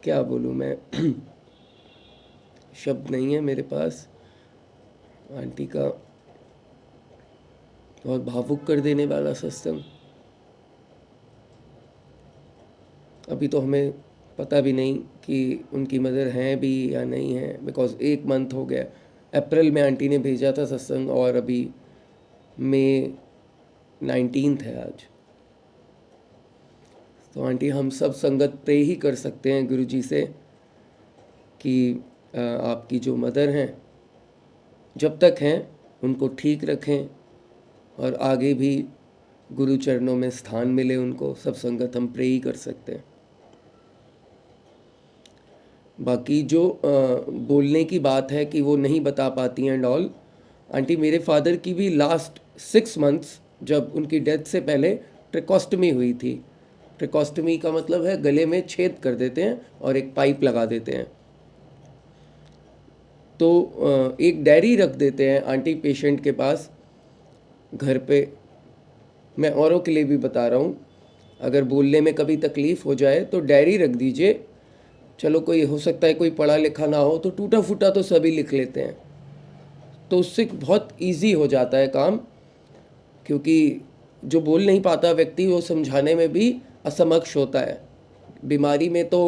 क्या बोलूँ मैं, शब्द नहीं है मेरे पास। आंटी का बहुत भावुक कर देने वाला सत्संग। अभी तो हमें पता भी नहीं कि उनकी मदर हैं भी या नहीं हैं, बिकॉज 1 मंथ हो गया। अप्रैल में आंटी ने भेजा था सत्संग और अभी मई 19 है आज। तो आंटी हम सब संगत प्रे ही कर सकते हैं गुरुजी से कि आपकी जो मदर हैं जब तक हैं उनको ठीक रखें और आगे भी गुरु चरणों में स्थान मिले उनको। सब संगत हम प्रे ही कर सकते हैं। बाकी जो बोलने की बात है कि वो नहीं बता पाती हैं एंड ऑल, आंटी मेरे फादर की भी लास्ट 6 मंथ्स, जब उनकी डेथ से पहले ट्रिकोस्टमी हुई थी। ट्रिकोस्टमी का मतलब है गले में छेद कर देते हैं और एक पाइप लगा देते हैं। तो एक डायरी रख देते हैं आंटी पेशेंट के पास घर पे। मैं औरों के लिए भी बता रहा हूँ, अगर बोलने में कभी तकलीफ़ हो जाए तो डायरी रख दीजिए। चलो कोई हो सकता है कोई पढ़ा लिखा ना हो तो टूटा फूटा तो सभी लिख लेते हैं, तो उससे बहुत इजी हो जाता है काम। क्योंकि जो बोल नहीं पाता व्यक्ति वो समझाने में भी असमक्ष होता है। बीमारी में तो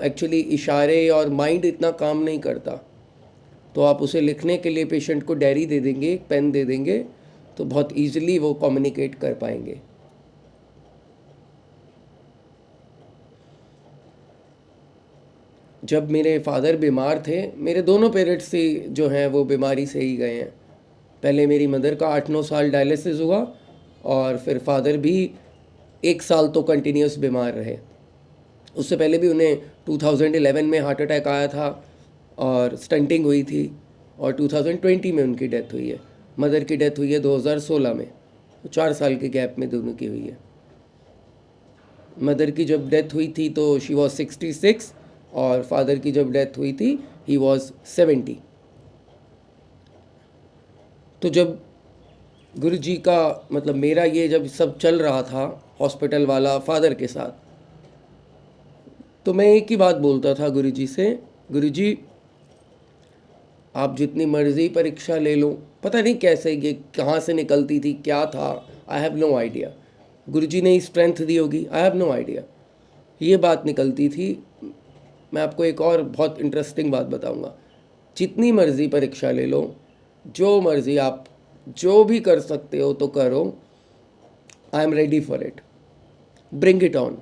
एक्चुअली इशारे और माइंड इतना काम नहीं करता। तो आप उसे लिखने के लिए पेशेंट को डायरी दे देंगे, पेन दे देंगे, तो बहुत ईजिली वो कम्युनिकेट कर पाएंगे। जब मेरे फादर बीमार थे, मेरे दोनों पेरेंट्स ही जो हैं वो बीमारी से ही गए हैं। पहले मेरी मदर का 8-9 साल डायलिसिस हुआ और फिर फादर भी 1 साल तो कंटिन्यूस बीमार रहे। उससे पहले भी उन्हें 2011 में हार्ट अटैक आया था और स्टंटिंग हुई थी, और 2020 में उनकी डेथ हुई है। मदर की डेथ हुई है 2016 में, तो 4 साल के गैप में दोनों की हुई है। मदर की जब डेथ हुई थी तो शी वॉज 66 और फादर की जब डेथ हुई थी ही वॉज 70। तो जब गुरुजी का मतलब मेरा ये जब सब चल रहा था हॉस्पिटल वाला फादर के साथ, तो मैं एक ही बात बोलता था गुरुजी से, गुरुजी आप जितनी मर्जी परीक्षा ले लो। पता नहीं कैसे ये कहाँ से निकलती थी, क्या था, आई हैव नो आइडिया। गुरुजी ने ही स्ट्रेंथ दी होगी, आई हैव नो आइडिया। ये बात निकलती थी। मैं आपको एक और बहुत इंटरेस्टिंग बात बताऊंगा। जितनी मर्जी परीक्षा ले लो, जो मर्जी आप जो भी कर सकते हो तो करो, I am ready for it, bring it on.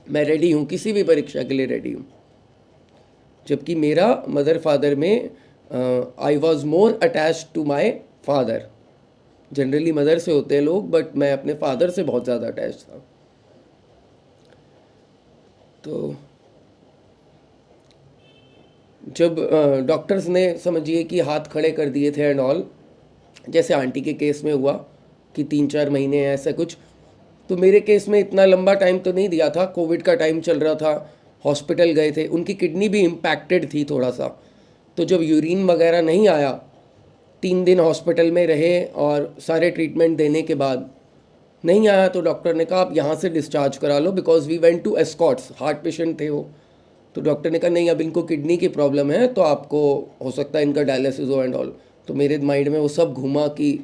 मैं रेडी हूँ, किसी भी परीक्षा के लिए रेडी हूँ। जबकि मेरा मदर फादर में I was more attach to my father. Generally mother से होते हैं लोग, बट मैं अपने फादर से बहुत ज़्यादा अटैच था। तो जब डॉक्टर्स ने समझिए कि हाथ खड़े कर दिए थे एंड ऑल, जैसे आंटी के केस में हुआ कि 3-4 महीने ऐसा कुछ, तो मेरे केस में इतना लंबा टाइम तो नहीं दिया था। कोविड का टाइम चल रहा था, हॉस्पिटल गए थे, उनकी किडनी भी इम्पैक्टेड थी थोड़ा सा। तो जब यूरिन वगैरह नहीं आया, 3 दिन हॉस्पिटल में रहे और सारे ट्रीटमेंट देने के बाद नहीं आया तो डॉक्टर ने कहा आप यहाँ से डिस्चार्ज करा लो, because we went to Escorts, heart patient थे वो। तो डॉक्टर ने कहा नहीं, अब इनको किडनी की प्रॉब्लम है, तो आपको हो सकता है इनका डायलिसिस हो एंड ऑल। तो मेरे माइंड में वो सब घूमा कि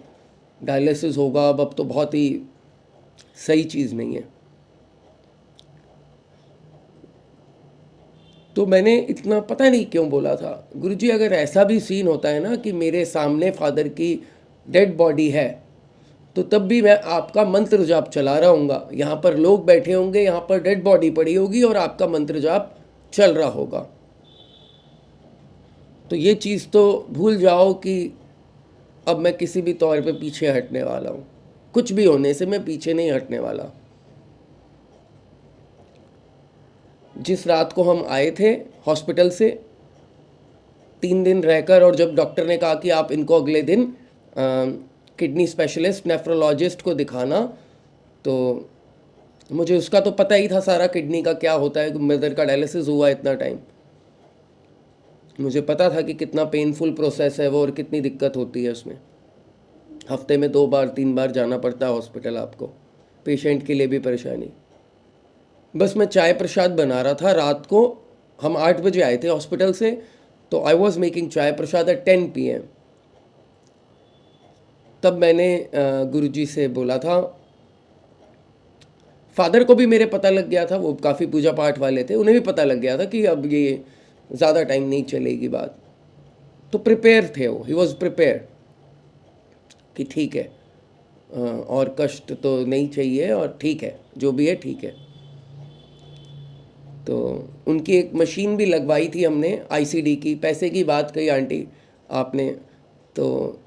डायलिसिस होगा अब तो बहुत ही सही चीज़ नहीं है। तो मैंने इतना पता नहीं क्यों बोला था, गुरुजी अगर ऐसा भी सीन होता है ना कि मेरे सामने फादर की डेड बॉडी है, तो तब भी मैं आपका मंत्र जाप चला रहा हूँगा। यहाँ पर लोग बैठे होंगे, यहाँ पर डेड बॉडी पड़ी होगी और आपका मंत्र जाप चल रहा होगा। तो ये चीज़ तो भूल जाओ कि अब मैं किसी भी तौर पे पीछे हटने वाला हूँ, कुछ भी होने से मैं पीछे नहीं हटने वाला। जिस रात को हम आए थे हॉस्पिटल से 3 दिन रहकर, और जब डॉक्टर ने कहा कि आप इनको अगले दिन किडनी स्पेशलिस्ट नेफ्रोलॉजिस्ट को दिखाना, तो मुझे उसका तो पता ही था सारा, किडनी का क्या होता है, मदर का डायलिसिस हुआ इतना टाइम, मुझे पता था कि कितना पेनफुल प्रोसेस है वो और कितनी दिक्कत होती है उसमें। हफ्ते में 2 बार 3 बार जाना पड़ता है हॉस्पिटल आपको, पेशेंट के लिए भी परेशानी। बस मैं चाय प्रसाद बना रहा था रात को, हम 8 बजे आए थे हॉस्पिटल से, तो आई वॉज मेकिंग चाय प्रसाद एट 10 PM। तब मैंने गुरुजी से बोला था, फादर को भी मेरे पता लग गया था, वो काफ़ी पूजा पाठ वाले थे, उन्हें भी पता लग गया था कि अब ये ज़्यादा टाइम नहीं चलेगी बात। तो प्रिपेयर थे वो, ही वॉज प्रिपेयर कि ठीक है और कष्ट तो नहीं चाहिए और ठीक है, जो भी है ठीक है। तो उनकी एक मशीन भी लगवाई थी हमने ICD की, पैसे की बात कही आंटी आपने, तो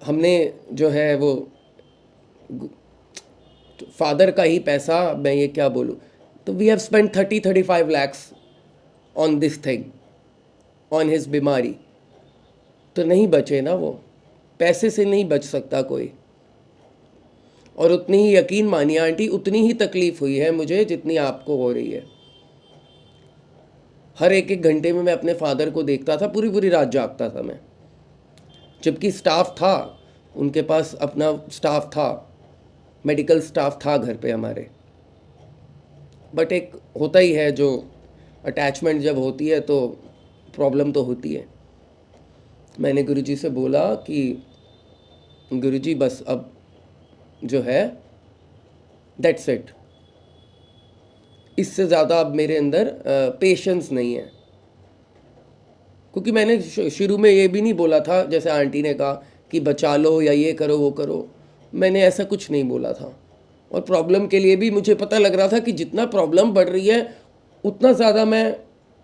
हमने जो है वो फादर का ही पैसा, मैं ये क्या बोलूँ, तो we have spend 30-35 lakhs on this thing, on his बीमारी। तो नहीं बचे ना वो, पैसे से नहीं बच सकता कोई। और उतनी ही यकीन मानिए आंटी, उतनी ही तकलीफ हुई है मुझे जितनी आपको हो रही है। हर एक घंटे में मैं अपने फादर को देखता था, पूरी पूरी रात जागता था मैं, जबकि स्टाफ था, उनके पास अपना स्टाफ था, मेडिकल स्टाफ था घर पे हमारे। बट एक होता ही है, जो अटैचमेंट जब होती है तो प्रॉब्लम तो होती है। मैंने गुरुजी से बोला कि गुरुजी बस अब जो है दैट्स इट, इससे ज़्यादा अब मेरे अंदर पेशेंस नहीं है। क्योंकि मैंने शुरू में ये भी नहीं बोला था, जैसे आंटी ने कहा कि बचा लो या ये करो वो करो, मैंने ऐसा कुछ नहीं बोला था। और प्रॉब्लम के लिए भी मुझे पता लग रहा था कि जितना प्रॉब्लम बढ़ रही है उतना ज़्यादा मैं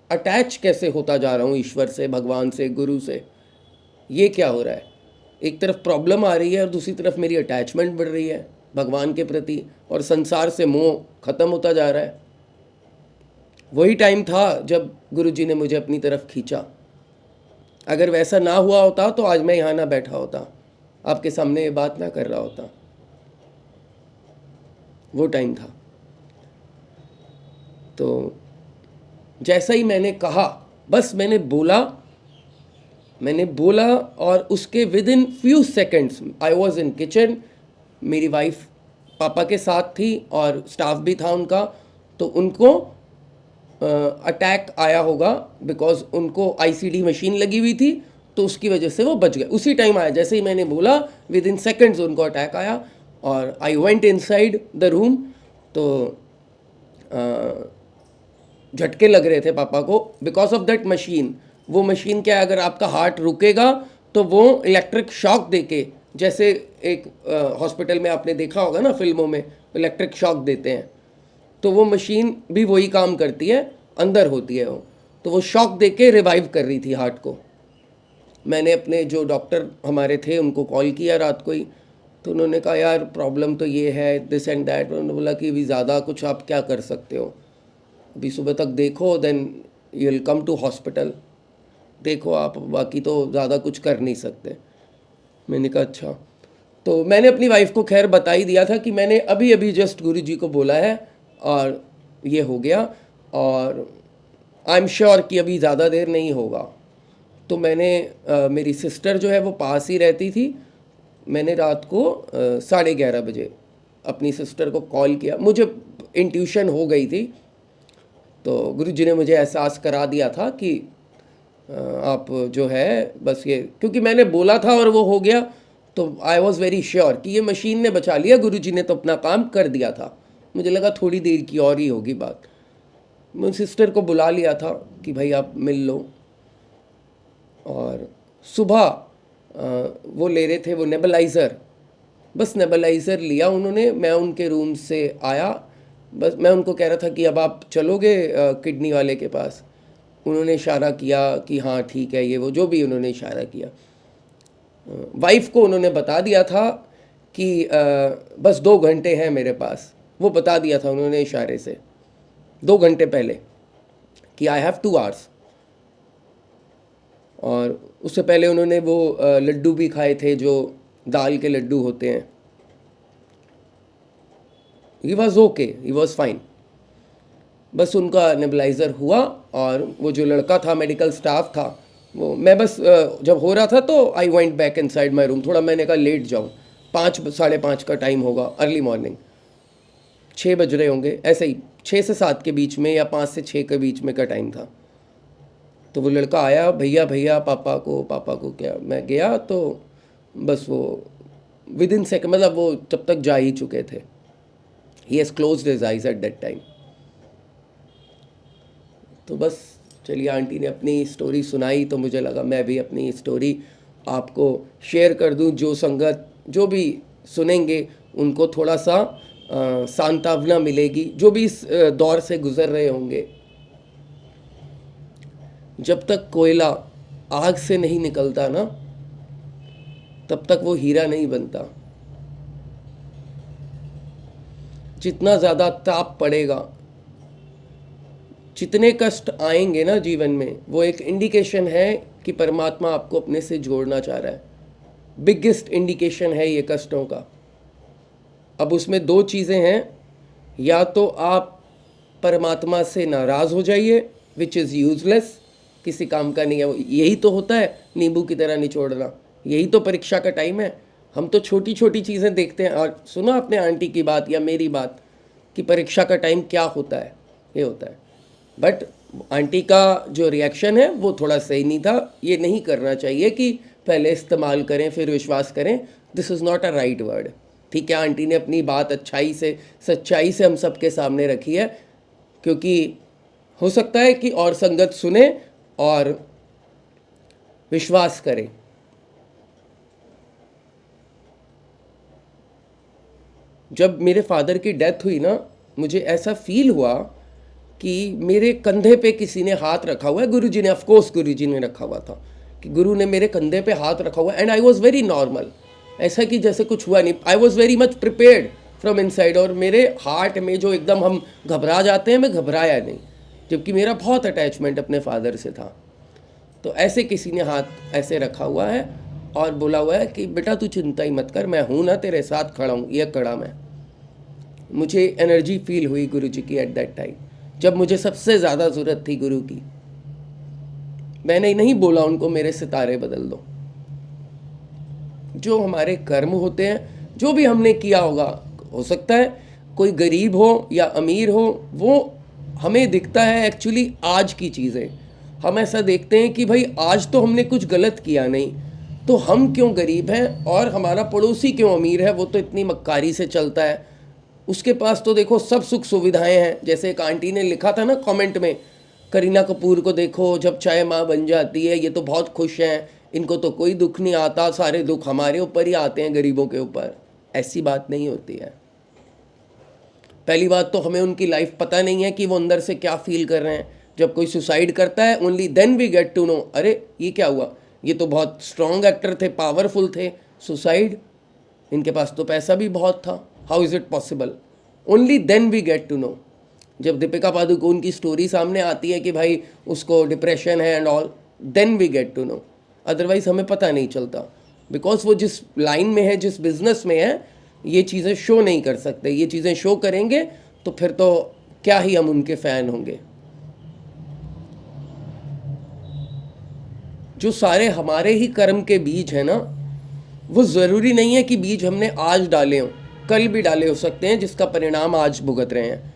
अटैच कैसे होता जा रहा हूँ ईश्वर से, भगवान से, गुरु से। ये क्या हो रहा है, एक तरफ प्रॉब्लम आ रही है और दूसरी तरफ मेरी अटैचमेंट बढ़ रही है भगवान के प्रति, और संसार से मोह ख़त्म होता जा रहा है। वही टाइम था जब गुरुजी ने मुझे अपनी तरफ खींचा। अगर वैसा ना हुआ होता तो आज मैं यहाँ ना बैठा होता, आपके सामने ये बात ना कर रहा होता। वो टाइम था। तो जैसा ही मैंने कहा, बस मैंने बोला और उसके with in few seconds I was in kitchen. मेरी वाइफ पापा के साथ थी और स्टाफ भी था उनका, तो उनको अटैक आया होगा, बिकॉज उनको ICD मशीन लगी हुई थी, तो उसकी वजह से वो बच गए। उसी टाइम आया, जैसे ही मैंने बोला विद इन सेकेंड्स उनको अटैक आया और I went inside the room. तो झटके लग रहे थे पापा को बिकॉज ऑफ दैट मशीन। वो मशीन क्या है, अगर आपका हार्ट रुकेगा तो वो इलेक्ट्रिक शॉक देके, जैसे एक हॉस्पिटल में आपने देखा होगा ना फिल्मों में इलेक्ट्रिक शॉक देते हैं, तो वो मशीन भी वही काम करती है, अंदर होती है वो। तो वो शॉक देके रिवाइव कर रही थी हार्ट को। मैंने अपने जो डॉक्टर हमारे थे उनको कॉल किया रात को ही, तो उन्होंने कहा यार प्रॉब्लम तो ये है, दिस एंड दैट। उन्होंने बोला कि अभी ज़्यादा कुछ आप क्या कर सकते हो, अभी सुबह तक देखो, then you will come to hospital, देखो आप, बाकी तो ज़्यादा कुछ कर नहीं सकते। मैंने कहा अच्छा। तो मैंने अपनी वाइफ को खैर बता ही दिया था कि मैंने अभी अभी जस्ट गुरुजी को बोला है और ये हो गया, और आई एम श्योर कि अभी ज़्यादा देर नहीं होगा। तो मैंने मेरी सिस्टर जो है वो पास ही रहती थी, मैंने रात को 11:30 बजे अपनी सिस्टर को कॉल किया। मुझे इंट्यूशन हो गई थी, तो गुरुजी ने मुझे एहसास करा दिया था कि आप जो है बस ये, क्योंकि मैंने बोला था और वो हो गया, तो आई वॉज़ वेरी श्योर कि ये मशीन ने बचा लिया, गुरुजी ने तो अपना काम कर दिया था। मुझे लगा थोड़ी देर की और ही होगी बात। मैं सिस्टर को बुला लिया था कि भाई आप मिल लो, और सुबह वो ले रहे थे वो नेबुलाइज़र, बस नेबुलाइज़र लिया उन्होंने। मैं उनके रूम से आया, बस मैं उनको कह रहा था कि अब आप चलोगे किडनी वाले के पास। उन्होंने इशारा किया कि हाँ ठीक है, ये वो जो भी उन्होंने इशारा किया। वाइफ को उन्होंने बता दिया था कि बस 2 घंटे हैं मेरे पास, वो बता दिया था उन्होंने इशारे से 2 घंटे पहले कि आई हैव 2 आवर्स। और उससे पहले उन्होंने वो लड्डू भी खाए थे जो दाल के लड्डू होते हैं। He was okay, he was fine. बस उनका नेबुलाइज़र हुआ, और वो जो लड़का था, मेडिकल स्टाफ था, वो मैं बस जब हो रहा था तो I went back inside my room. थोड़ा मैंने कहा लेट जाऊँ, 5 साढ़े 5 का टाइम होगा, अर्ली मॉर्निंग 6 बज रहे होंगे, ऐसे ही 6 से 7 के बीच में या 5 से 6 के बीच में का टाइम था। तो वो लड़का आया, भैया भैया पापा को क्या। मैं गया तो बस वो विद इन सेकंड, मतलब वो तब तक जा ही चुके थे। He has closed his eyes at that time. तो बस चलिए, आंटी ने अपनी स्टोरी सुनाई तो मुझे लगा मैं भी अपनी स्टोरी आपको शेयर कर दूं। जो संगत जो भी सुनेंगे उनको थोड़ा सा सांत्वना मिलेगी, जो भी इस दौर से गुजर रहे होंगे। जब तक कोयला आग से नहीं निकलता ना, तब तक वो हीरा नहीं बनता। जितना ज़्यादा ताप पड़ेगा, जितने कष्ट आएंगे ना जीवन में, वो एक इंडिकेशन है कि परमात्मा आपको अपने से जोड़ना चाह रहा है। बिगेस्ट इंडिकेशन है ये कष्टों का। अब उसमें 2 चीज़ें हैं, या तो आप परमात्मा से नाराज़ हो जाइए, विच इज़ यूजलेस, किसी काम का नहीं है वो। यही तो होता है नींबू की तरह निचोड़ना, यही तो परीक्षा का टाइम है। हम तो छोटी छोटी चीज़ें देखते हैं। और सुना आपने आंटी की बात या मेरी बात कि परीक्षा का टाइम क्या होता है, ये होता है। बट आंटी का जो रिएक्शन है वो थोड़ा सही नहीं था। ये नहीं करना चाहिए कि पहले इस्तेमाल करें फिर विश्वास करें। This is not a right word. ठीक है, आंटी ने अपनी बात अच्छाई से सच्चाई से हम सबके सामने रखी है, क्योंकि हो सकता है कि और संगत सुने और विश्वास करें। जब मेरे फादर की डेथ हुई ना, मुझे ऐसा फील हुआ कि मेरे कंधे पे किसी ने हाथ रखा हुआ है। गुरुजी ने, ऑफ कोर्स गुरुजी ने रखा हुआ था, कि गुरु ने मेरे कंधे पे हाथ रखा हुआ है। And I was very normal, ऐसा कि जैसे कुछ हुआ नहीं। I was very much prepared from inside. और मेरे हार्ट में जो एकदम हम घबरा जाते हैं, मैं घबराया नहीं, जबकि मेरा बहुत अटैचमेंट अपने फादर से था। तो ऐसे किसी ने हाथ ऐसे रखा हुआ है और बोला हुआ है कि बेटा तू चिंता ही मत कर, मैं हूँ ना, तेरे साथ खड़ा हूँ। ये कड़ा मैं, मुझे एनर्जी फील हुई गुरुजी की एट दैट टाइम, जब मुझे सबसे ज़्यादा ज़रूरत थी गुरु की। मैंने नहीं बोला उनको मेरे सितारे बदल दो। जो हमारे कर्म होते हैं, जो भी हमने किया होगा, हो सकता है कोई गरीब हो या अमीर हो, वो हमें दिखता है एक्चुअली आज की चीज़ें। हम ऐसा देखते हैं कि भाई आज तो हमने कुछ गलत किया नहीं, तो हम क्यों गरीब हैं, और हमारा पड़ोसी क्यों अमीर है, वो तो इतनी मक्कारी से चलता है, उसके पास तो देखो सब सुख सुविधाएं हैं। जैसे एक आंटी ने लिखा था ना कमेंट में, करीना कपूर को देखो जब चाहे माँ बन जाती है, ये तो बहुत खुश हैं, इनको तो कोई दुख नहीं आता, सारे दुख हमारे ऊपर ही आते हैं, गरीबों के ऊपर। ऐसी बात नहीं होती है। पहली बात तो हमें उनकी लाइफ पता नहीं है कि वो अंदर से क्या फील कर रहे हैं। जब कोई सुसाइड करता है, only then we get to know, अरे ये क्या हुआ, ये तो बहुत स्ट्रॉन्ग एक्टर थे, पावरफुल थे, सुसाइड, इनके पास तो पैसा भी बहुत था, how is it possible. Only then we get to know. जब दीपिका पादुकोण की स्टोरी सामने आती है कि भाई उसको डिप्रेशन है and all, then we get to know. Otherwise हमें पता नहीं चलता, बिकॉज वो जिस लाइन में है, जिस बिजनेस में है, ये चीज़ें शो नहीं कर सकते। ये चीज़ें शो करेंगे तो फिर तो क्या ही हम उनके फ़ैन होंगे। जो सारे हमारे ही कर्म के बीज हैं ना, वो ज़रूरी नहीं है कि बीज हमने आज डाले हों, कल भी डाले हो सकते हैं, जिसका परिणाम आज भुगत रहे हैं।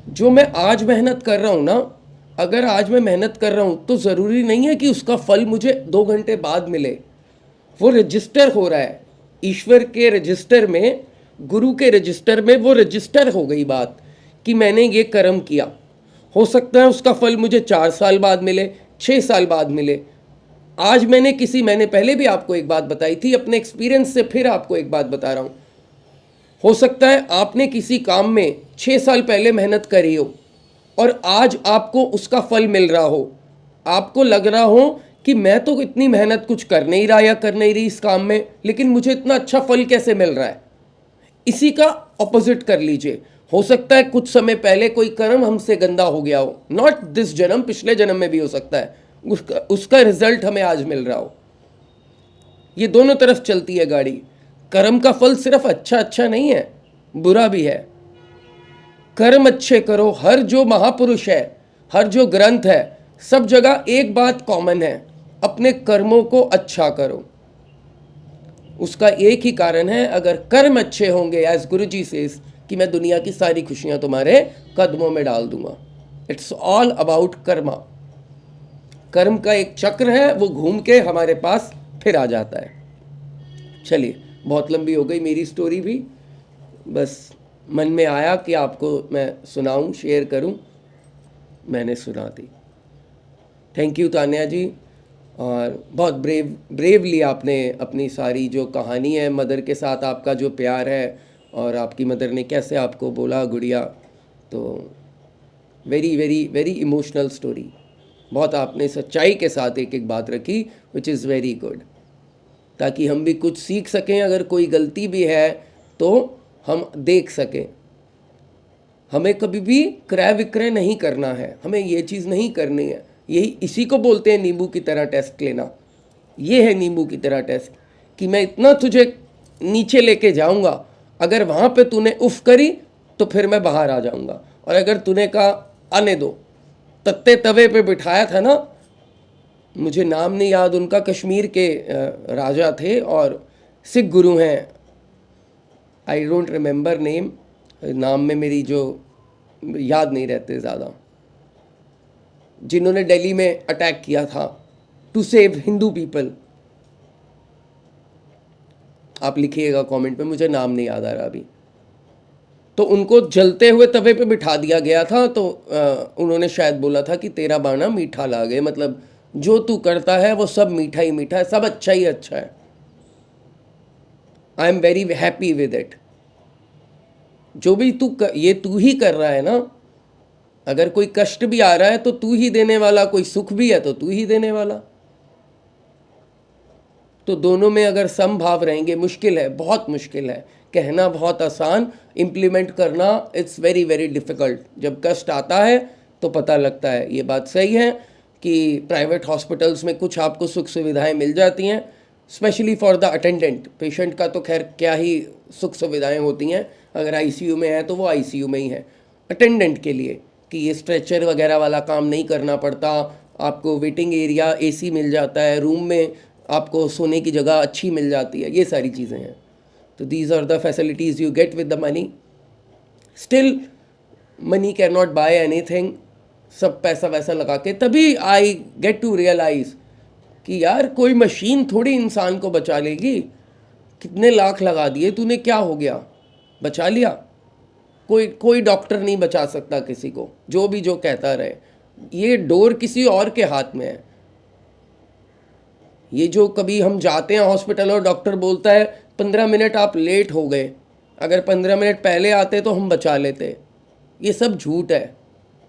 जो मैं आज मेहनत कर रहा हूँ ना, अगर आज मैं मेहनत कर रहा हूँ तो ज़रूरी नहीं है कि उसका फल मुझे 2 घंटे बाद मिले। वो रजिस्टर हो रहा है ईश्वर के रजिस्टर में, गुरु के रजिस्टर में वो रजिस्टर हो गई बात कि मैंने ये कर्म किया। हो सकता है उसका फल मुझे 4 साल बाद मिले, 6 साल बाद मिले। आज मैंने पहले भी आपको एक बात बताई थी, अपने एक्सपीरियंस से फिर आपको एक बात बता रहा हूँ। हो सकता है आपने किसी काम में 6 साल पहले मेहनत करी हो और आज आपको उसका फल मिल रहा हो। आपको लग रहा हो कि मैं तो इतनी मेहनत कुछ कर नहीं रहा या कर नहीं रही इस काम में, लेकिन मुझे इतना अच्छा फल कैसे मिल रहा है। इसी का ऑपोजिट कर लीजिए। हो सकता है कुछ समय पहले कोई कर्म हमसे गंदा हो गया हो, नॉट दिस जन्म, पिछले जन्म में भी हो सकता है, उसका रिजल्ट हमें आज मिल रहा हो। ये दोनों तरफ चलती है गाड़ी। कर्म का फल सिर्फ अच्छा नहीं है, बुरा भी है। कर्म अच्छे करो। हर जो महापुरुष है, हर जो ग्रंथ है, सब जगह एक बात कॉमन है, अपने कर्मों को अच्छा करो। उसका एक ही कारण है, अगर कर्म अच्छे होंगे, एज गुरु जी सेज, कि मैं दुनिया की सारी खुशियां तुम्हारे कदमों में डाल दूंगा। It's all about Karma. कर्म का एक चक्र है, वो घूम के हमारे पास फिर आ जाता है। चलिए, बहुत लंबी हो गई मेरी स्टोरी भी, बस मन में आया कि आपको मैं सुनाऊं, शेयर करूं, मैंने सुना दी। थैंक यू तान्या जी, और बहुत ब्रेवली आपने अपनी सारी जो कहानी है, मदर के साथ आपका जो प्यार है और आपकी मदर ने कैसे आपको बोला गुड़िया, तो very very very emotional story. बहुत आपने सच्चाई के साथ एक एक बात रखी, विच इज़ वेरी गुड, ताकि हम भी कुछ सीख सकें। अगर कोई गलती भी है तो हम देख सकें। हमें कभी भी क्रय विक्रय नहीं करना है, हमें ये चीज़ नहीं करनी है। यही इसी को बोलते हैं नींबू की तरह टेस्ट लेना। ये है नींबू की तरह टेस्ट, कि मैं इतना तुझे नीचे लेके जाऊंगा, अगर वहाँ पे तूने उफ करी तो फिर मैं बाहर आ जाऊंगा। और अगर तूने कहा आने दो, तत्ते तवे पे बिठाया था ना, मुझे नाम नहीं याद उनका, कश्मीर के राजा थे और सिख गुरु हैं, आई डोंट रिमेंबर नेम, नाम में मेरी जो याद नहीं रहते ज़्यादा, जिन्होंने दिल्ली में अटैक किया था टू सेव हिंदू पीपल। आप लिखिएगा कमेंट में, मुझे नाम नहीं याद आ रहा अभी। तो उनको जलते हुए तवे पे बिठा दिया गया था, तो उन्होंने शायद बोला था कि तेरा बाना मीठा लागे, मतलब जो तू करता है वो सब मीठा ही मीठा है, सब अच्छा ही अच्छा है। I am very happy with it. जो भी ये तू ही कर रहा है ना, अगर कोई कष्ट भी आ रहा है तो तू ही देने वाला, कोई सुख भी है तो तू ही देने वाला। तो दोनों में अगर समभाव रहेंगे, मुश्किल है, बहुत मुश्किल है, कहना बहुत आसान, इम्प्लीमेंट करना इट्स वेरी वेरी डिफ़िकल्ट। जब कष्ट आता है तो पता लगता है। ये बात सही है कि प्राइवेट हॉस्पिटल्स में कुछ आपको सुख सुविधाएं मिल जाती हैं, specially for the attendant. Patient का तो खैर क्या ही सुख सुविधाएं होती हैं, अगर आईसीयू में है तो वो आईसीयू में ही है। अटेंडेंट के लिए कि ये स्ट्रेचर वगैरह वाला काम नहीं करना पड़ता, आपको वेटिंग एरिया एसी मिल जाता है, रूम में आपको सोने की जगह अच्छी मिल जाती है, ये सारी चीज़ें हैं। तो these are the facilities you get with the money. Still money can not buy anything. सब पैसा वैसा लगा के, तभी आई गेट टू रियलाइज़ कि यार कोई मशीन थोड़ी इंसान को बचा लेगी। कितने लाख लगा दिए तूने, क्या हो गया, बचा लिया? कोई डॉक्टर नहीं बचा सकता किसी को, जो भी जो कहता रहे। ये डोर किसी और के हाथ में है। ये जो कभी हम जाते हैं हॉस्पिटल और डॉक्टर बोलता है 15 मिनट आप लेट हो गए, अगर 15 मिनट पहले आते तो हम बचा लेते, ये सब झूठ है,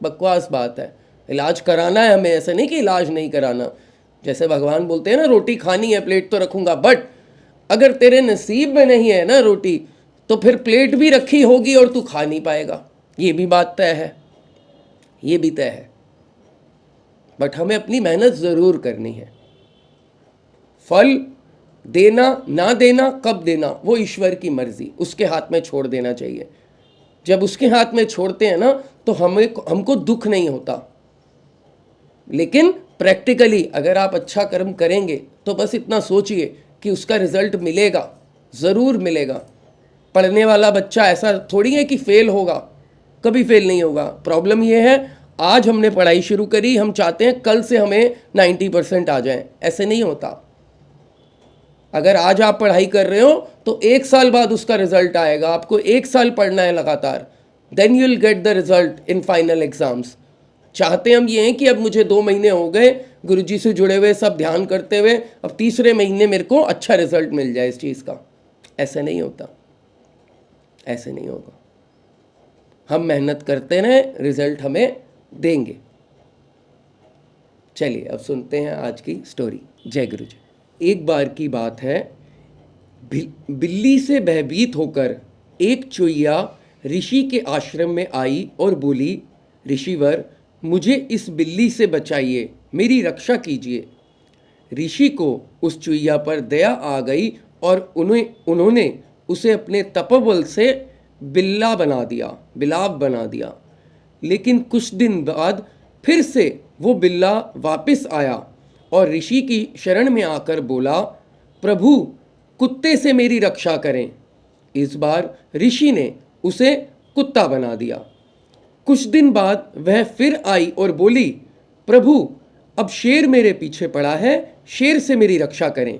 बकवास बात है। इलाज कराना है हमें, ऐसा नहीं कि इलाज नहीं कराना। जैसे भगवान बोलते हैं ना, रोटी खानी है प्लेट तो रखूँगा, बट अगर तेरे नसीब में नहीं है ना रोटी, तो फिर प्लेट भी रखी होगी और तू खा नहीं पाएगा। ये भी बात तय है, ये भी तय है। बट हमें अपनी मेहनत ज़रूर करनी है। फल देना ना देना, कब देना, वो ईश्वर की मर्जी, उसके हाथ में छोड़ देना चाहिए। जब उसके हाथ में छोड़ते हैं ना, तो हमको दुख नहीं होता। लेकिन प्रैक्टिकली अगर आप अच्छा कर्म करेंगे तो बस इतना सोचिए कि उसका रिजल्ट मिलेगा, ज़रूर मिलेगा। पढ़ने वाला बच्चा ऐसा थोड़ी है कि फेल होगा, कभी फेल नहीं होगा। प्रॉब्लम ये है, आज हमने पढ़ाई शुरू करी, हम चाहते हैं कल से हमें 90% आ जाए, ऐसे नहीं होता। अगर आज आप पढ़ाई कर रहे हो तो 1 साल बाद उसका रिजल्ट आएगा, आपको 1 साल पढ़ना है लगातार, then you will get the result in final exams. चाहते हम ये हैं कि अब मुझे 2 महीने हो गए गुरुजी से जुड़े हुए, सब ध्यान करते हुए, अब तीसरे महीने मेरे को अच्छा रिजल्ट मिल जाए इस चीज़ का। ऐसे नहीं होता, ऐसे नहीं होगा। हम मेहनत करते रहें, रिजल्ट हमें देंगे। चलिए अब सुनते हैं आज की स्टोरी। जय गुरु जी। एक बार की बात है, बिल्ली से भयभीत होकर एक चुईया ऋषि के आश्रम में आई और बोली, ऋषिवर मुझे इस बिल्ली से बचाइए, मेरी रक्षा कीजिए। ऋषि को उस चुईया पर दया आ गई और उन्होंने उसे अपने तपोबल से बिलाव बना दिया। लेकिन कुछ दिन बाद फिर से वो बिल्ला वापस आया और ऋषि की शरण में आकर बोला, प्रभु कुत्ते से मेरी रक्षा करें। इस बार ऋषि ने उसे कुत्ता बना दिया। कुछ दिन बाद वह फिर आई और बोली, प्रभु अब शेर मेरे पीछे पड़ा है, शेर से मेरी रक्षा करें।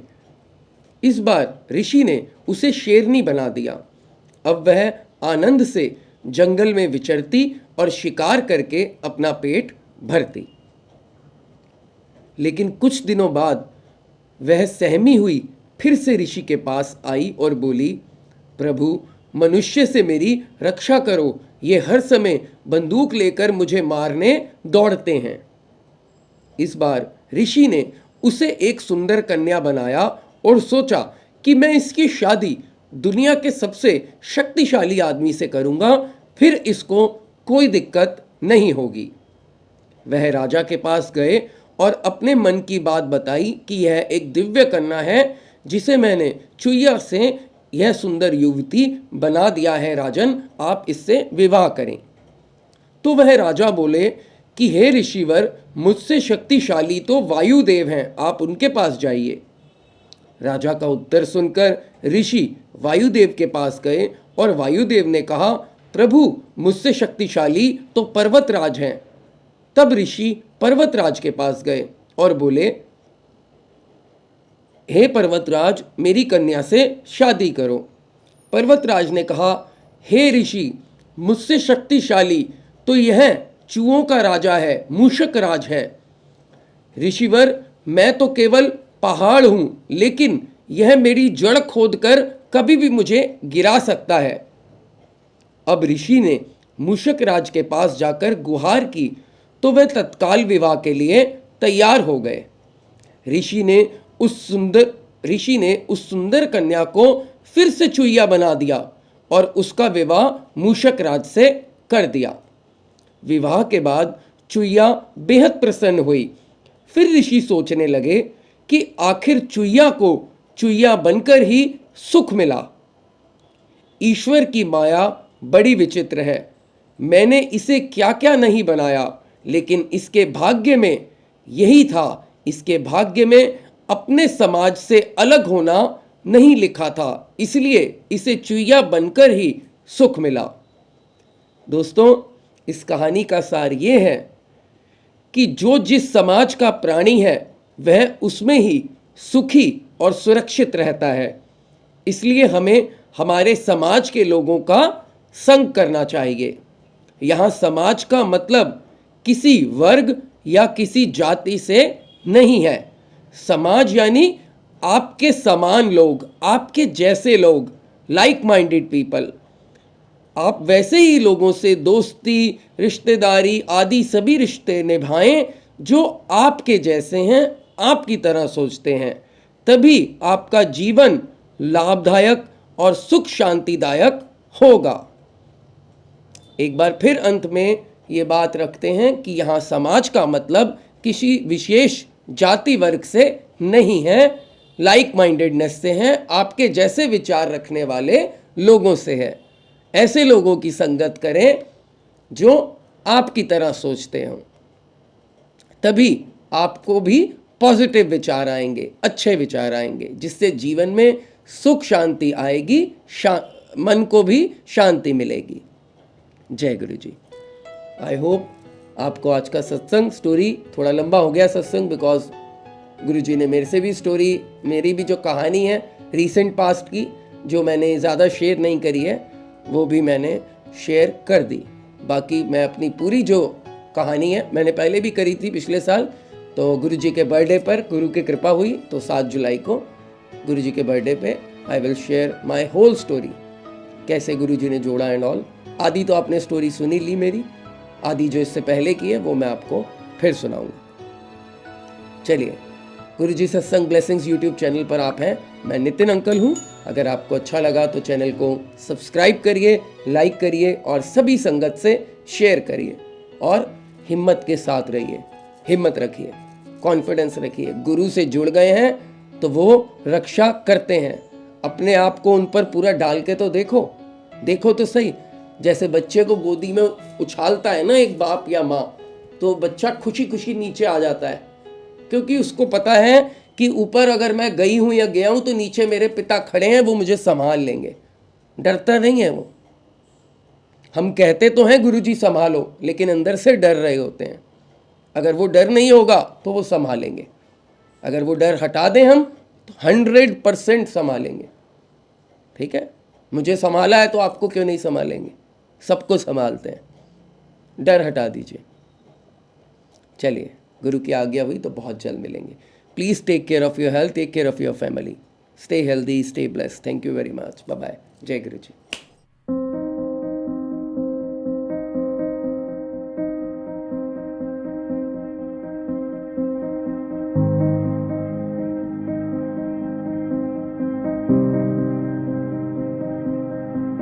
इस बार ऋषि ने उसे शेरनी बना दिया। अब वह आनंद से जंगल में विचरती और शिकार करके अपना पेट भरती। लेकिन कुछ दिनों बाद वह सहमी हुई फिर से ऋषि के पास आई और बोली, प्रभु मनुष्य से मेरी रक्षा करो, ये हर समय बंदूक लेकर मुझे मारने दौड़ते हैं। इस बार ऋषि ने उसे एक सुंदर कन्या बनाया और सोचा कि मैं इसकी शादी दुनिया के सबसे शक्तिशाली आदमी से करूंगा, फिर इसको कोई दिक्कत नहीं होगी। वह राजा के पास गए और अपने मन की बात बताई कि यह एक दिव्य कन्या है जिसे मैंने चुईया से यह सुंदर युवती बना दिया है, राजन आप इससे विवाह करें। तो वह राजा बोले कि हे ऋषिवर मुझसे शक्तिशाली तो वायुदेव हैं, आप उनके पास जाइए। राजा का उत्तर सुनकर ऋषि वायुदेव के पास गए और वायुदेव ने कहा, प्रभु मुझसे शक्तिशाली तो पर्वतराज हैं। तब ऋषि पर्वतराज के पास गए और बोले, हे पर्वतराज मेरी कन्या से शादी करो। पर्वतराज ने कहा, हे ऋषि मुझसे शक्तिशाली तो यह चूहों का राजा है, मूषक राज है। ऋषिवर मैं तो केवल पहाड़ हूं, लेकिन यह मेरी जड़ खोदकर कभी भी मुझे गिरा सकता है। अब ऋषि ने मूषक राज के पास जाकर गुहार की तो वह तत्काल विवाह के लिए तैयार हो गए। ऋषि ने उस सुंदर कन्या को फिर से चुईया बना दिया और उसका विवाह मूषक राज से कर दिया। विवाह के बाद चुईया बेहद प्रसन्न हुई। फिर ऋषि सोचने लगे कि आखिर चुईया को चुईया बनकर ही सुख मिला। ईश्वर की माया बड़ी विचित्र है। मैंने इसे क्या क्या नहीं बनाया, लेकिन इसके भाग्य में यही था। इसके भाग्य में अपने समाज से अलग होना नहीं लिखा था, इसलिए इसे चुईया बनकर ही सुख मिला। दोस्तों इस कहानी का सार ये है कि जो जिस समाज का प्राणी है वह उसमें ही सुखी और सुरक्षित रहता है। इसलिए हमें हमारे समाज के लोगों का संग करना चाहिए। यहाँ समाज का मतलब किसी वर्ग या किसी जाति से नहीं है। समाज यानी आपके समान लोग, आपके जैसे लोग, लाइक माइंडेड पीपल। आप वैसे ही लोगों से दोस्ती, रिश्तेदारी आदि सभी रिश्ते निभाएं जो आपके जैसे हैं, आपकी तरह सोचते हैं। तभी आपका जीवन लाभदायक और सुख शांतिदायक होगा। एक बार फिर अंत में ये बात रखते हैं कि यहाँ समाज का मतलब किसी विशेष जाति वर्ग से नहीं है, लाइक माइंडेडनेस से है, आपके जैसे विचार रखने वाले लोगों से है। ऐसे लोगों की संगत करें जो आपकी तरह सोचते हों, तभी आपको भी पॉजिटिव विचार आएंगे, अच्छे विचार आएंगे, जिससे जीवन में सुख शांति आएगी, मन को भी शांति मिलेगी। जय गुरु जी। आई होप आपको आज का सत्संग स्टोरी, थोड़ा लंबा हो गया सत्संग बिकॉज गुरु जी ने मेरे से भी स्टोरी, मेरी भी जो कहानी है रीसेंट पास्ट की, जो मैंने ज़्यादा शेयर नहीं करी है, वो भी मैंने शेयर कर दी। बाकी मैं अपनी पूरी जो कहानी है मैंने पहले भी करी थी पिछले साल, तो गुरु जी के बर्थडे पर गुरु की कृपा हुई तो 7 जुलाई को गुरु जी के बर्थडे पे I will share my whole story, कैसे गुरु जी ने जोड़ा एंड ऑल। आदि तो आपने स्टोरी सुनी ली मेरी, आदि जो इससे पहले की है वो मैं आपको फिर सुनाऊंगा। चलिए, गुरु जी सत्संग ब्लेसिंग्स यूट्यूब चैनल पर आप हैं, मैं नितिन अंकल हूँ। अगर आपको अच्छा लगा तो चैनल को सब्सक्राइब करिए, लाइक करिए और सभी संगत से शेयर करिए और हिम्मत के साथ रहिए, हिम्मत रखिए, कॉन्फिडेंस रखिए। गुरु से जुड़ गए हैं तो वो रक्षा करते हैं। अपने आप को उन पर पूरा डाल के तो देखो, देखो तो सही। जैसे बच्चे को गोदी में उछालता है ना एक बाप या माँ, तो बच्चा खुशी खुशी नीचे आ जाता है, क्योंकि उसको पता है कि ऊपर अगर मैं गई हूँ या गया हूँ तो नीचे मेरे पिता खड़े हैं, वो मुझे संभाल लेंगे। डरता नहीं है वो। हम कहते तो हैं गुरु जी संभालो, लेकिन अंदर से डर रहे होते हैं। अगर वो डर नहीं होगा तो वो संभालेंगे। अगर वो डर हटा दें हम तो 100% संभालेंगे। ठीक है, मुझे संभाला है तो आपको क्यों नहीं संभालेंगे? सबको संभालते हैं। डर हटा दीजिए। चलिए, गुरु की आज्ञा हुई तो बहुत जल्द मिलेंगे। Please take care of your health, take care of your family, stay healthy, stay blessed. Thank you very much. Bye bye. जय गुरु जी।